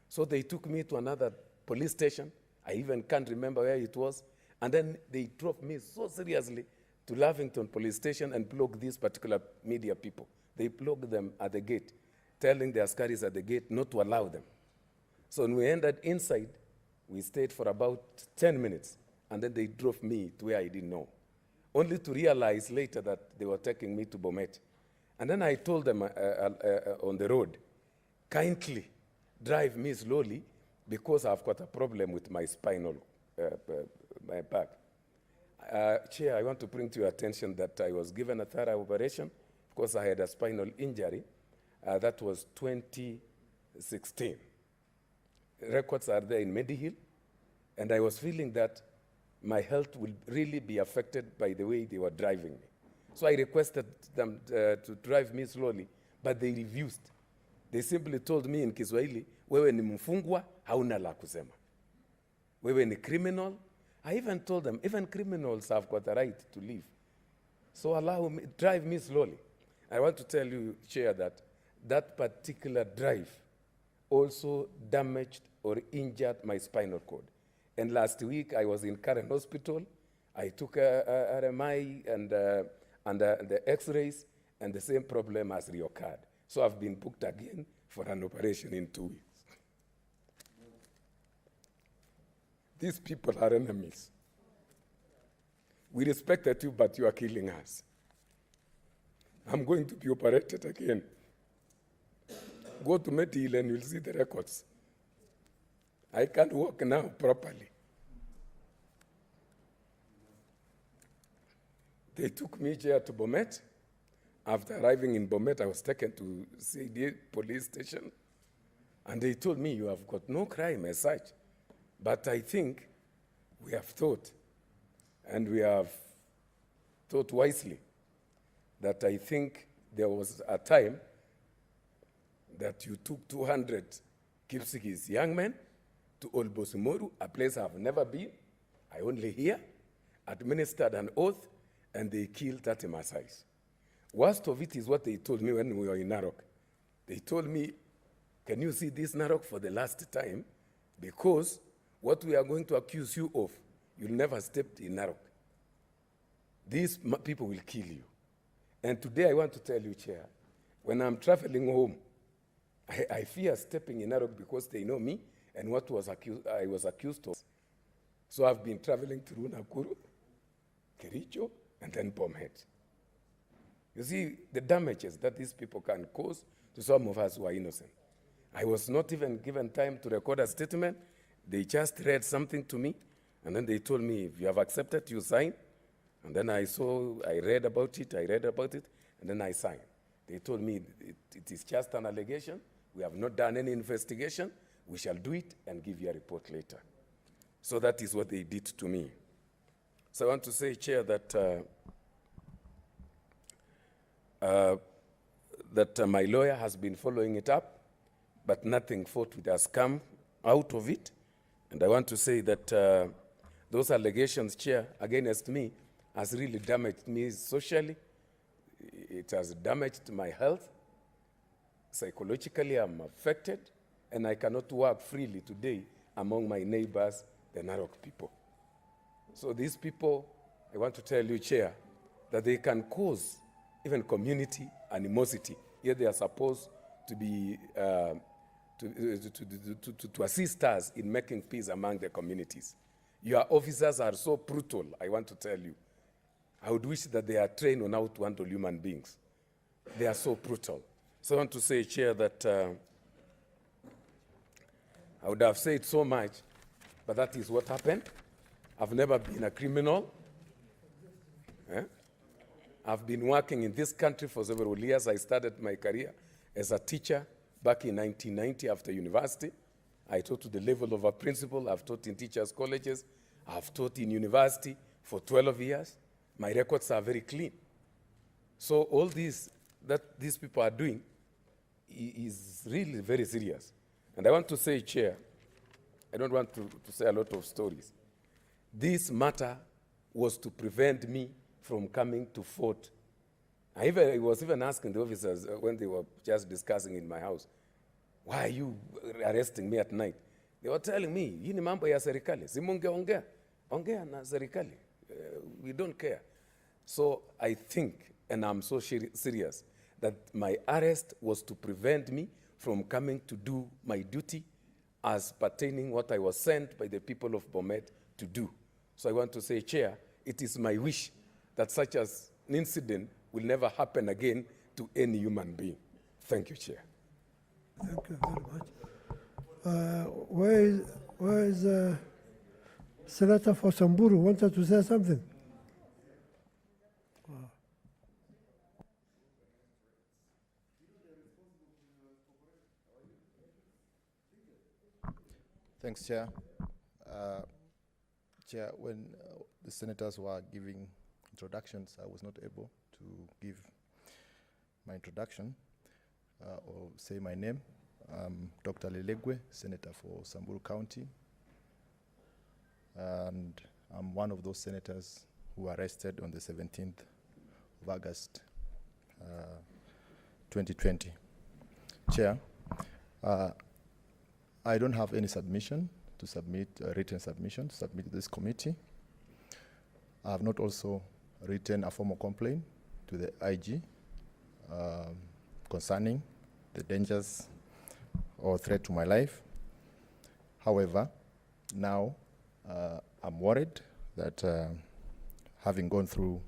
So they took me to another police station. I even can't remember where it was. And then they drove me so seriously to Lavington police station and blocked these particular media people. They blocked them at the gate, telling the askaris at the gate not to allow them. So when we entered inside, we stayed for about 10 minutes, and then they drove me to where I didn't know, only to realize later that they were taking me to Bomet. And then I told them on the road, kindly drive me slowly because I've got a problem with my spinal my back. Chair, I want to bring to your attention that I was given a thorough operation because I had a spinal injury. That was 2016. Records are there in Medihill, and I was feeling that my health will really be affected by the way they were driving me. So I requested them to drive me slowly, but they refused. They simply told me in Kiswahili, wewe ni mfungwa, hauna la kusema. Wewe ni criminal. I even told them, even criminals have got the right to live. So allow me, drive me slowly. I want to tell you, Chair, that that particular drive also damaged or injured my spinal cord. And last week, I was in Karen Hospital. I took a RMI and the x-rays, and the same problem has reoccurred. So I've been booked again for an operation in 2 weeks. These people are enemies. We respected you, but you are killing us. I'm going to be operated again. Go to Medihill and you'll see the records. I can't walk now properly. They took me here to Bomet. After arriving in Bomet, I was taken to CD police station. And they told me, you have got no crime as such. But I think we have thought, and we have thought wisely, that I think there was a time that you took 200 Kipsigis young men to Old Bosimoru, a place I've never been. I only hear, administered an oath, and they killed 30 Maasais. Worst of it is what they told me when we were in Narok. They told me, can you see this Narok for the last time? Because what we are going to accuse you of, you'll never step in Narok. These people will kill you. And today I want to tell you, Chair, when I'm traveling home, I fear stepping in Narok because they know me and what I was accused of. So I've been traveling through Nakuru, Kericho, and then Bomet. You see the damages that these people can cause to some of us who are innocent. I was not even given time to record a statement. They just read something to me, and then they told me, if you have accepted, you sign. And then I read about it, and then I signed. They told me it is just an allegation. We have not done any investigation. We shall do it and give you a report later. So that is what they did to me. So I want to say, Chair, that my lawyer has been following it up, but nothing forthwith has come out of it. And I want to say that those allegations, Chair, against me, has really damaged me socially. It has damaged my health. Psychologically, I'm affected, and I cannot work freely today among my neighbors, the Narok people. So these people, I want to tell you, Chair, that they can cause even community animosity. Yet they are supposed to be to assist us in making peace among the communities. Your officers are so brutal, I want to tell you. I would wish that they are trained on how to handle human beings. They are so brutal. So I want to say, Chair, that I would have said so much, but that is what happened. I've never been a criminal. I've been working in this country for several years. I started my career as a teacher back in 1990 after university. I taught to the level of a principal. I've taught in teachers' colleges. I've taught in university for 12 years. My records are very clean. So all this that these people are doing is really very serious. And I want to say, Chair, I don't want to say a lot of stories. This matter was to prevent me from coming to Fort. I was even asking the officers when they were just discussing in my house, why are you arresting me at night? They were telling me, hii ni mambo ya serikali. Simungeongea. Ongea na serikali. We don't care. So I think, and I'm so serious, that my arrest was to prevent me from coming to do my duty as pertaining what I was sent by the people of Bomet to do. So I want to say, Chair, it is my wish that such as an incident will never happen again to any human being. Thank you, Chair. Thank you very much. Where is Senator for Samburu wanted to say something. Thanks, Chair. Chair, when the senators were giving introductions, I was not able to give my introduction or say my name. I'm Dr. Leilegue, Senator for Samburu County. And I'm one of those senators who were arrested on the 17th of August, 2020. Chair, I don't have any submission to submit, written submission to submit to this committee. I have not also written a formal complaint to the IG concerning the dangers or threat to my life. However, now I'm worried that having gone through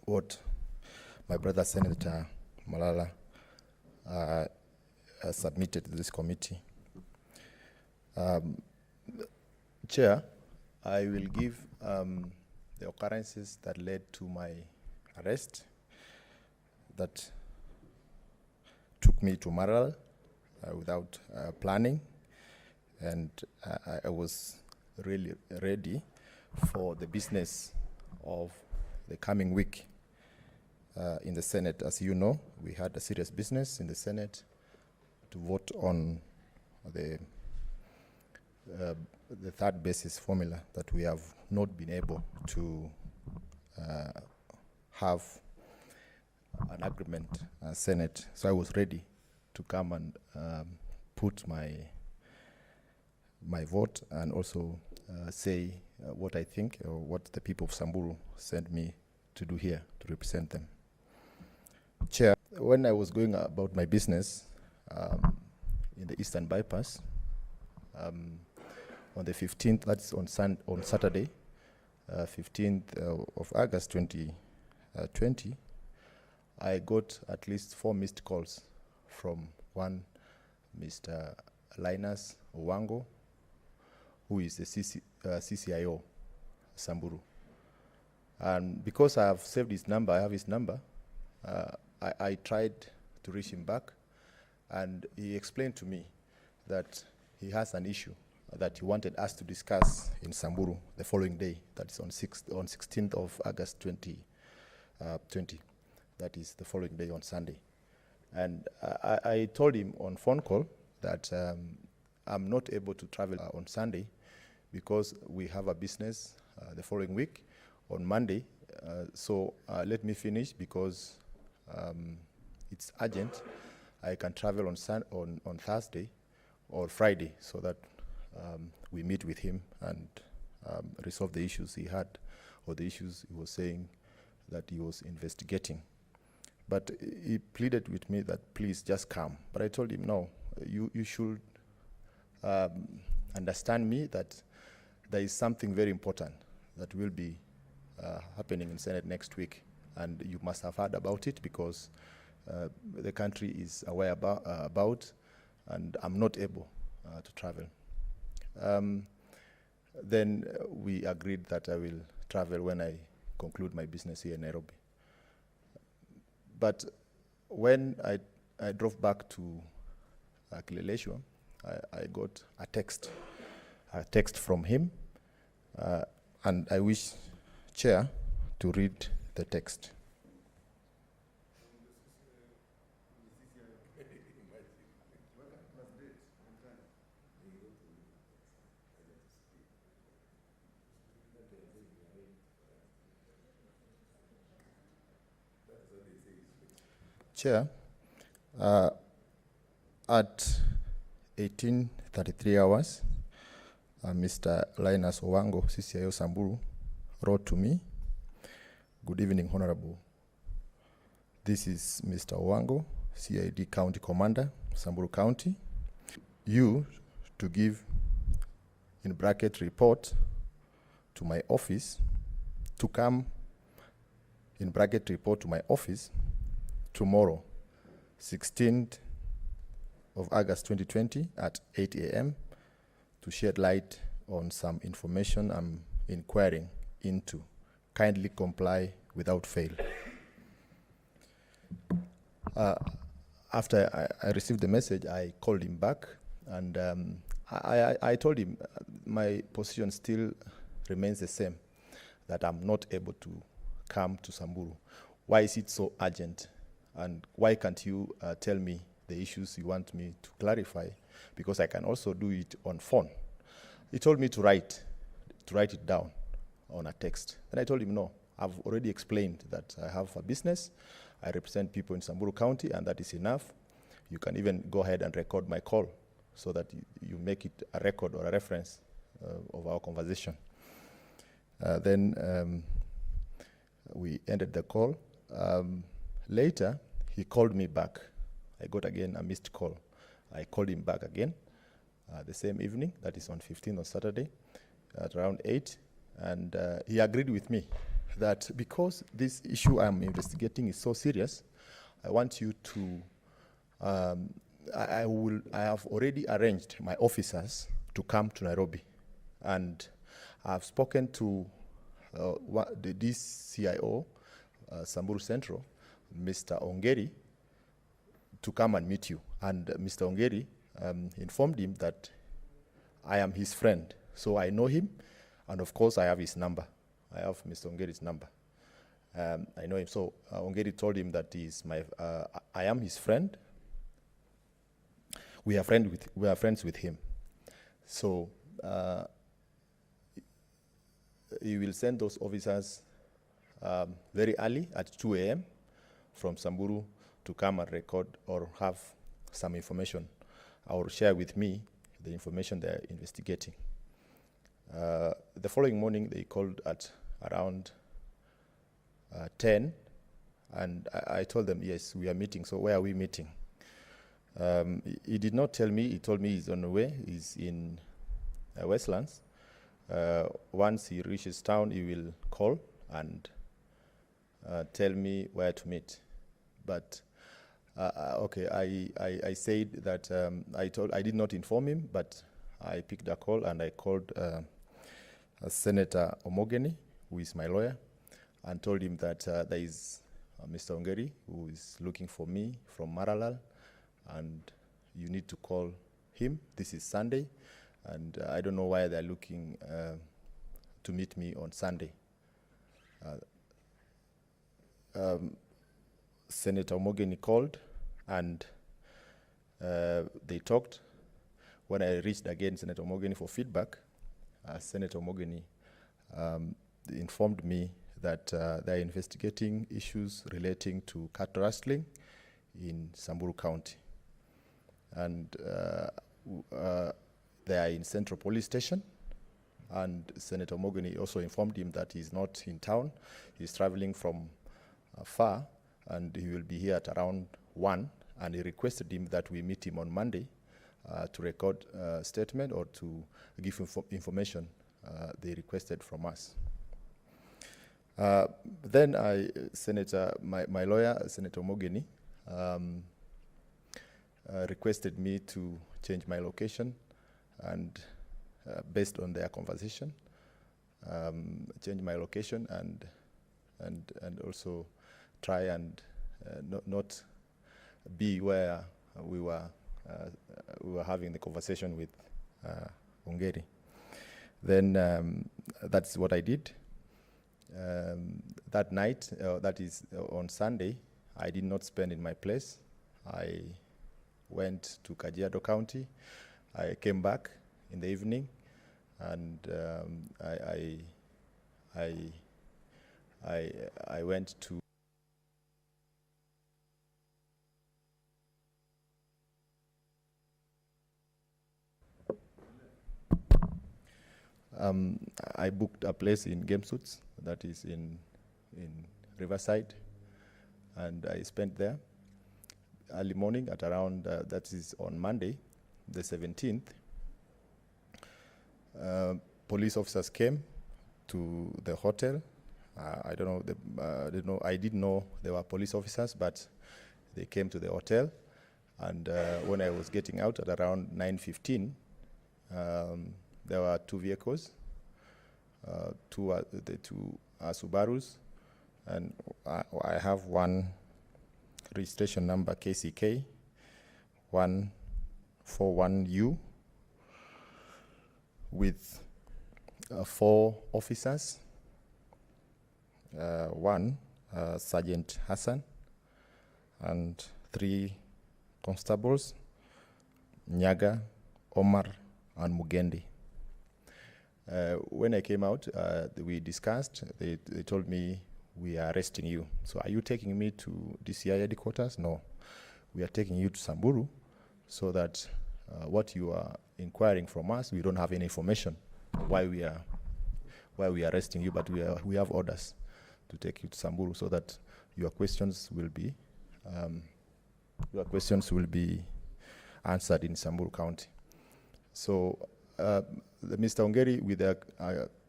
what my brother Senator Malala has submitted to this committee. Chair, I will give the occurrences that led to my arrest that took me to Malala'S without planning, and I was really ready for the business of the coming week in the Senate. As you know, we had a serious business in the Senate to vote on the third basis formula that we have not been able to have an agreement Senate. So I was ready to come and put my vote and also say what I think or what the people of Samburu sent me to do here to represent them. Chair, when I was going about my business in the Eastern Bypass, on the 15th, that's on Saturday, 15th of August 2020, I got at least 4 missed calls from one Mr. Linus Owango, who is the CCIO Samburu. And because I have saved his number, I have his number, I tried to reach him back, and he explained to me that he has an issue that he wanted us to discuss in Samburu the following day, that is on 16th of August 2020. That is the following day on Sunday. And I told him on phone call that I'm not able to travel on Sunday because we have a business the following week on Monday. So let me finish because it's urgent. I can travel on Thursday or Friday so that we meet with him and resolve the issues he had or the issues he was saying that he was investigating. But he pleaded with me that please just come. But I told him, no, you should understand me that there is something very important that will be happening in Senate next week. And you must have heard about it because the country is aware about and I'm not able to travel. Then we agreed that I will travel when I conclude my business here in Nairobi. But when I drove back to Leilegue, I got a text from him, and I wish Chair to read the text. Chair, at 18:33 hours, Mr. Linus Owango, CCIO Samburu, wrote to me, "Good evening, Honorable. This is Mr. Owango, CID County Commander, Samburu County. You to give, in bracket, report to my office, to come, in bracket, report to my office, tomorrow, 16th of August 2020 at 8 a.m. to shed light on some information I'm inquiring into. Kindly comply without fail. After I received the message, I called him back, and I told him my position still remains the same, that I'm not able to come to Samburu. Why is it so urgent? And why can't you tell me the issues you want me to clarify? Because I can also do it on phone. He told me to write it down on a text. And I told him, no, I've already explained that I have a business. I represent people in Samburu County, and that is enough. You can even go ahead and record my call so that you make it a record or a reference of our conversation. Then we ended the call. Later, he called me back. I got again a missed call. I called him back again the same evening, that is on 15th on Saturday, at around 8. And he agreed with me that because this issue I'm investigating is so serious, I want you to, I have already arranged my officers to come to Nairobi. And I've spoken to the DCIO, Samburu Central, Mr. Ongeri, to come and meet you. And Mr. Ongeri informed him that I am his friend. So I know him, and of course I have his number. I have Mr. Ongeri's number. I know him. So Ongeri told him that I am his friend. We are friends with him. So he will send those officers very early at 2 a.m. from Samburu to come and record or have some information or share with me the information they're investigating. The following morning, they called at around 10, and I told them, yes, we are meeting. So where are we meeting? He did not tell me. He told me he's on the way. He's in Westlands. Once he reaches town, he will call and tell me where to meet. But okay, I said that I did not inform him, but I picked a call and I called Senator Omogeni, who is my lawyer, and told him that there is Mr. Ongeri who is looking for me from Malala'S, and you need to call him. This is Sunday, and I don't know why they're looking to meet me on Sunday. Senator Omogeni called, and they talked. When I reached again Senator Omogeni for feedback, Senator Omogeni informed me that they're investigating issues relating to cattle rustling in Samburu County. And they are in Central Police Station. And Senator Omogeni also informed him that he's not in town. He's traveling from far, and he will be here at around 1. And he requested him that we meet him on Monday to record a statement or to give information they requested from us. Then my lawyer, Senator Omogeni, requested me to change my location, and based on their conversation, change my location and also try and not be where we were having the conversation with Ongeri. Then that's what I did. That night, that is on Sunday, I did not spend in my place. I went to Kajiado County. I came back in the evening, and I went to I booked a place in Game Suits, that is in Riverside, and I spent there early morning at around, that is on Monday, the 17th. Police officers came to the hotel. I didn't know there were police officers, but they came to the hotel, and when I was getting out at around 9:15, there were 2 vehicles. The two are Subarus, and I have one registration number KCK 141U with 4 officers, one Sergeant Hassan, and 3 constables, Nyaga, Omar, and Mugendi. When I came out, we discussed, they told me, we are arresting you. So are you taking me to DCI headquarters? No. We are taking you to Samburu so that what you are inquiring from us, we don't have any information why we are arresting you, but we have orders to take you to Samburu so that your questions will be answered in Samburu County. So Mr. Ongeri with the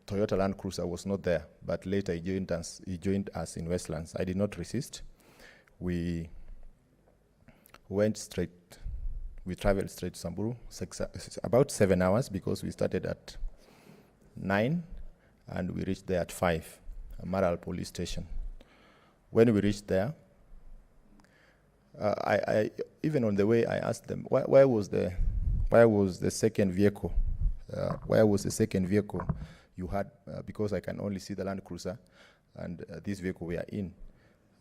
Toyota Land Cruiser was not there, but later he joined us in Westlands. I did not resist. We traveled straight to Samburu, about 7 hours, because we started at 9 and we reached there at 5, Malala'S police station. When we reached there, I even on the way I asked them, where was the second vehicle? Where was the second vehicle you had? Because I can only see the Land Cruiser and this vehicle we are in,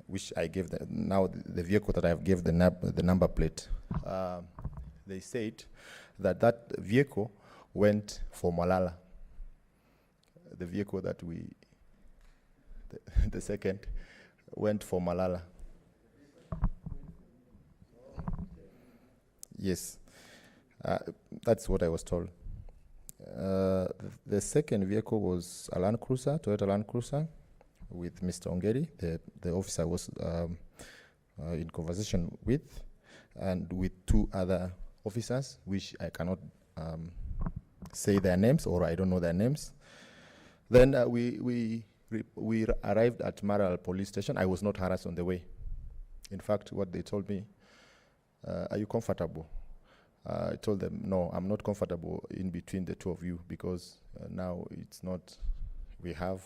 which I gave the vehicle that I have gave the number plate. They said that vehicle went for Malala. The vehicle that the second went for Malala. Yes, that's what I was told. The second vehicle was a Land Cruiser, Toyota Land Cruiser, with Mr. Ongeri, the officer was in conversation with, and with 2 other officers, which I cannot say their names, or I don't know their names. Then we arrived at Malala'S police station. I was not harassed on the way. In fact, what they told me, are you comfortable? I told them, no, I'm not comfortable in between the 2 of you, because now it's not, we have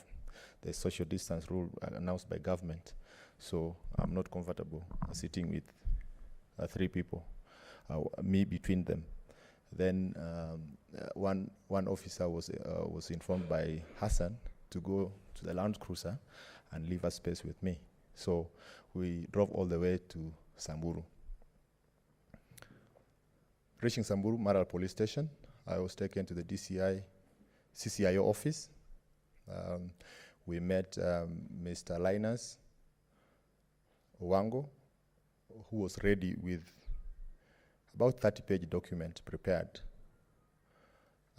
the social distance rule announced by government. So I'm not comfortable sitting with 3 people, me between them. Then one officer was informed by Hassan to go to the Land Cruiser and leave a space with me. So we drove all the way to Samburu. Reaching Samburu, Malala'S police station, I was taken to the CCIO office. We met Mr. Linus Wango, who was ready with about 30-page document prepared.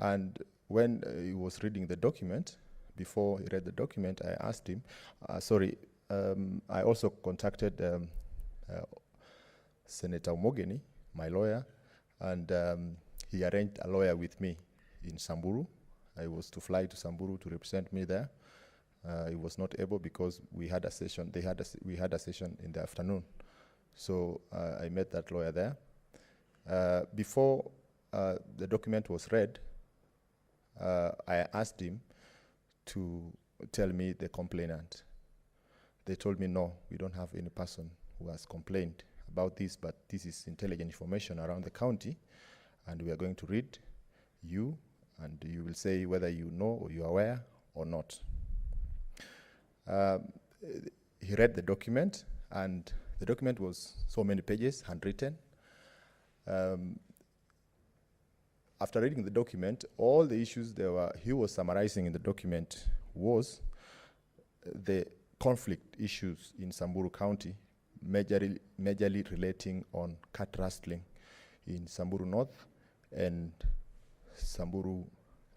And when he was reading the document, before he read the document, I asked him, I also contacted Senator Mogeni, my lawyer, and he arranged a lawyer with me in Samburu. I was to fly to Samburu to represent me there. He was not able because we had a session. We had a session in the afternoon, so I met that lawyer there. Before the document was read, I asked him to tell me the complainant. They told me, no, we don't have any person who has complained about this, but this is intelligent information around the county, and we are going to read you, and you will say whether you know or you are aware or not. He read the document, and the document was so many pages, handwritten. After reading the document, all the issues he was summarizing in the document was the conflict issues in Samburu County, majorly relating on cat rustling in Samburu North and Samburu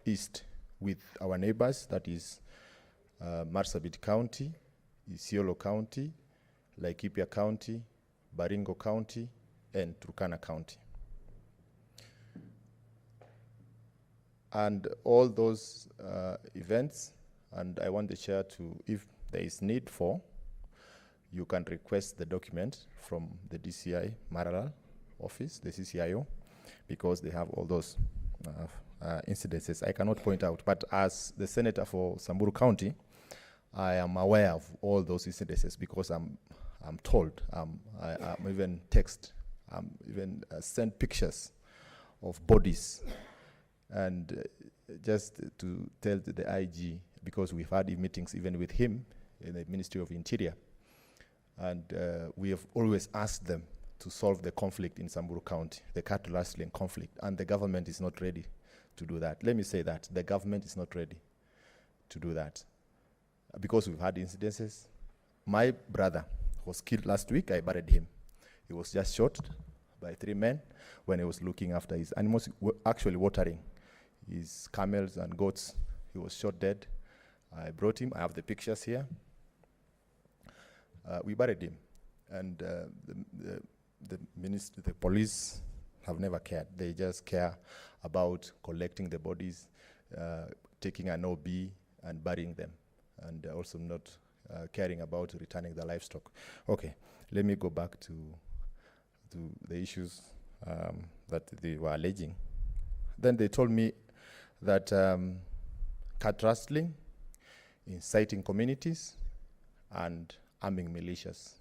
East with our neighbors, that is Marsabit County, Isiolo County, Laikipia County, Baringo County, and Turkana County. And all those events, and I want the chair to, if there is need for, you can request the document from the DCI Malala'S office, the CCIO, because they have all those incidences I cannot point out, but as the senator for Samburu County, I am aware of all those incidences because I'm told, I'm even even sent pictures of bodies. And just to tell the IG, because we've had meetings even with him in the Ministry of Interior, and we have always asked them to solve the conflict in Samburu County, the cattle rustling conflict, and the government is not ready to do that. Let me say that, the government is not ready to do that. Because we've had incidences. My brother was killed last week, I buried him. He was just shot by 3 men when he was looking after his animals, actually watering his camels and goats. He was shot dead. I brought him, I have the pictures here. We buried him. And the police have never cared. They just care about collecting the bodies, taking an OB and burying them, and also not caring about returning the livestock. Okay, let me go back to the issues that they were alleging. Then they told me that cat rustling, inciting communities, and arming militias.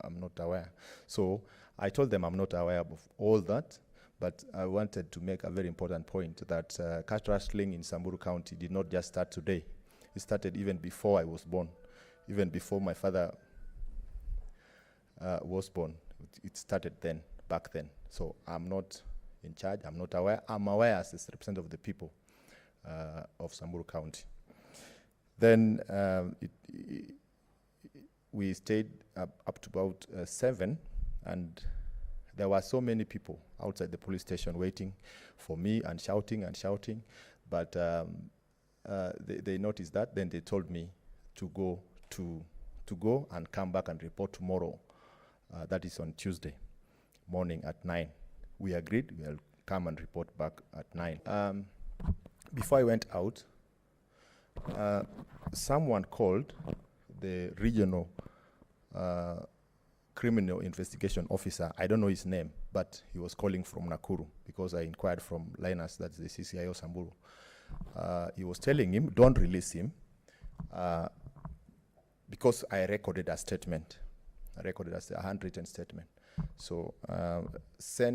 I'm not aware. So I told them I'm not aware of all that, but I wanted to make a very important point that cat rustling in Samburu County did not just start today. It started even before I was born, even before my father was born. It started then, back then. So I'm not in charge, I'm not aware. I'm aware as a representative of the people of Samburu County. Then we stayed up to about 7, and there were so many people outside the police station waiting for me and shouting, but they noticed that. Then they told me to go and come back and report tomorrow. That is on Tuesday morning at 9. We agreed we'll come and report back at 9. Before I went out, someone called the regional criminal investigation officer. I don't know his name, but he was calling from Nakuru because I inquired from Linus, that's the CCIO Samburu. He was telling him, don't release him, because I recorded a statement. I recorded a handwritten statement. So send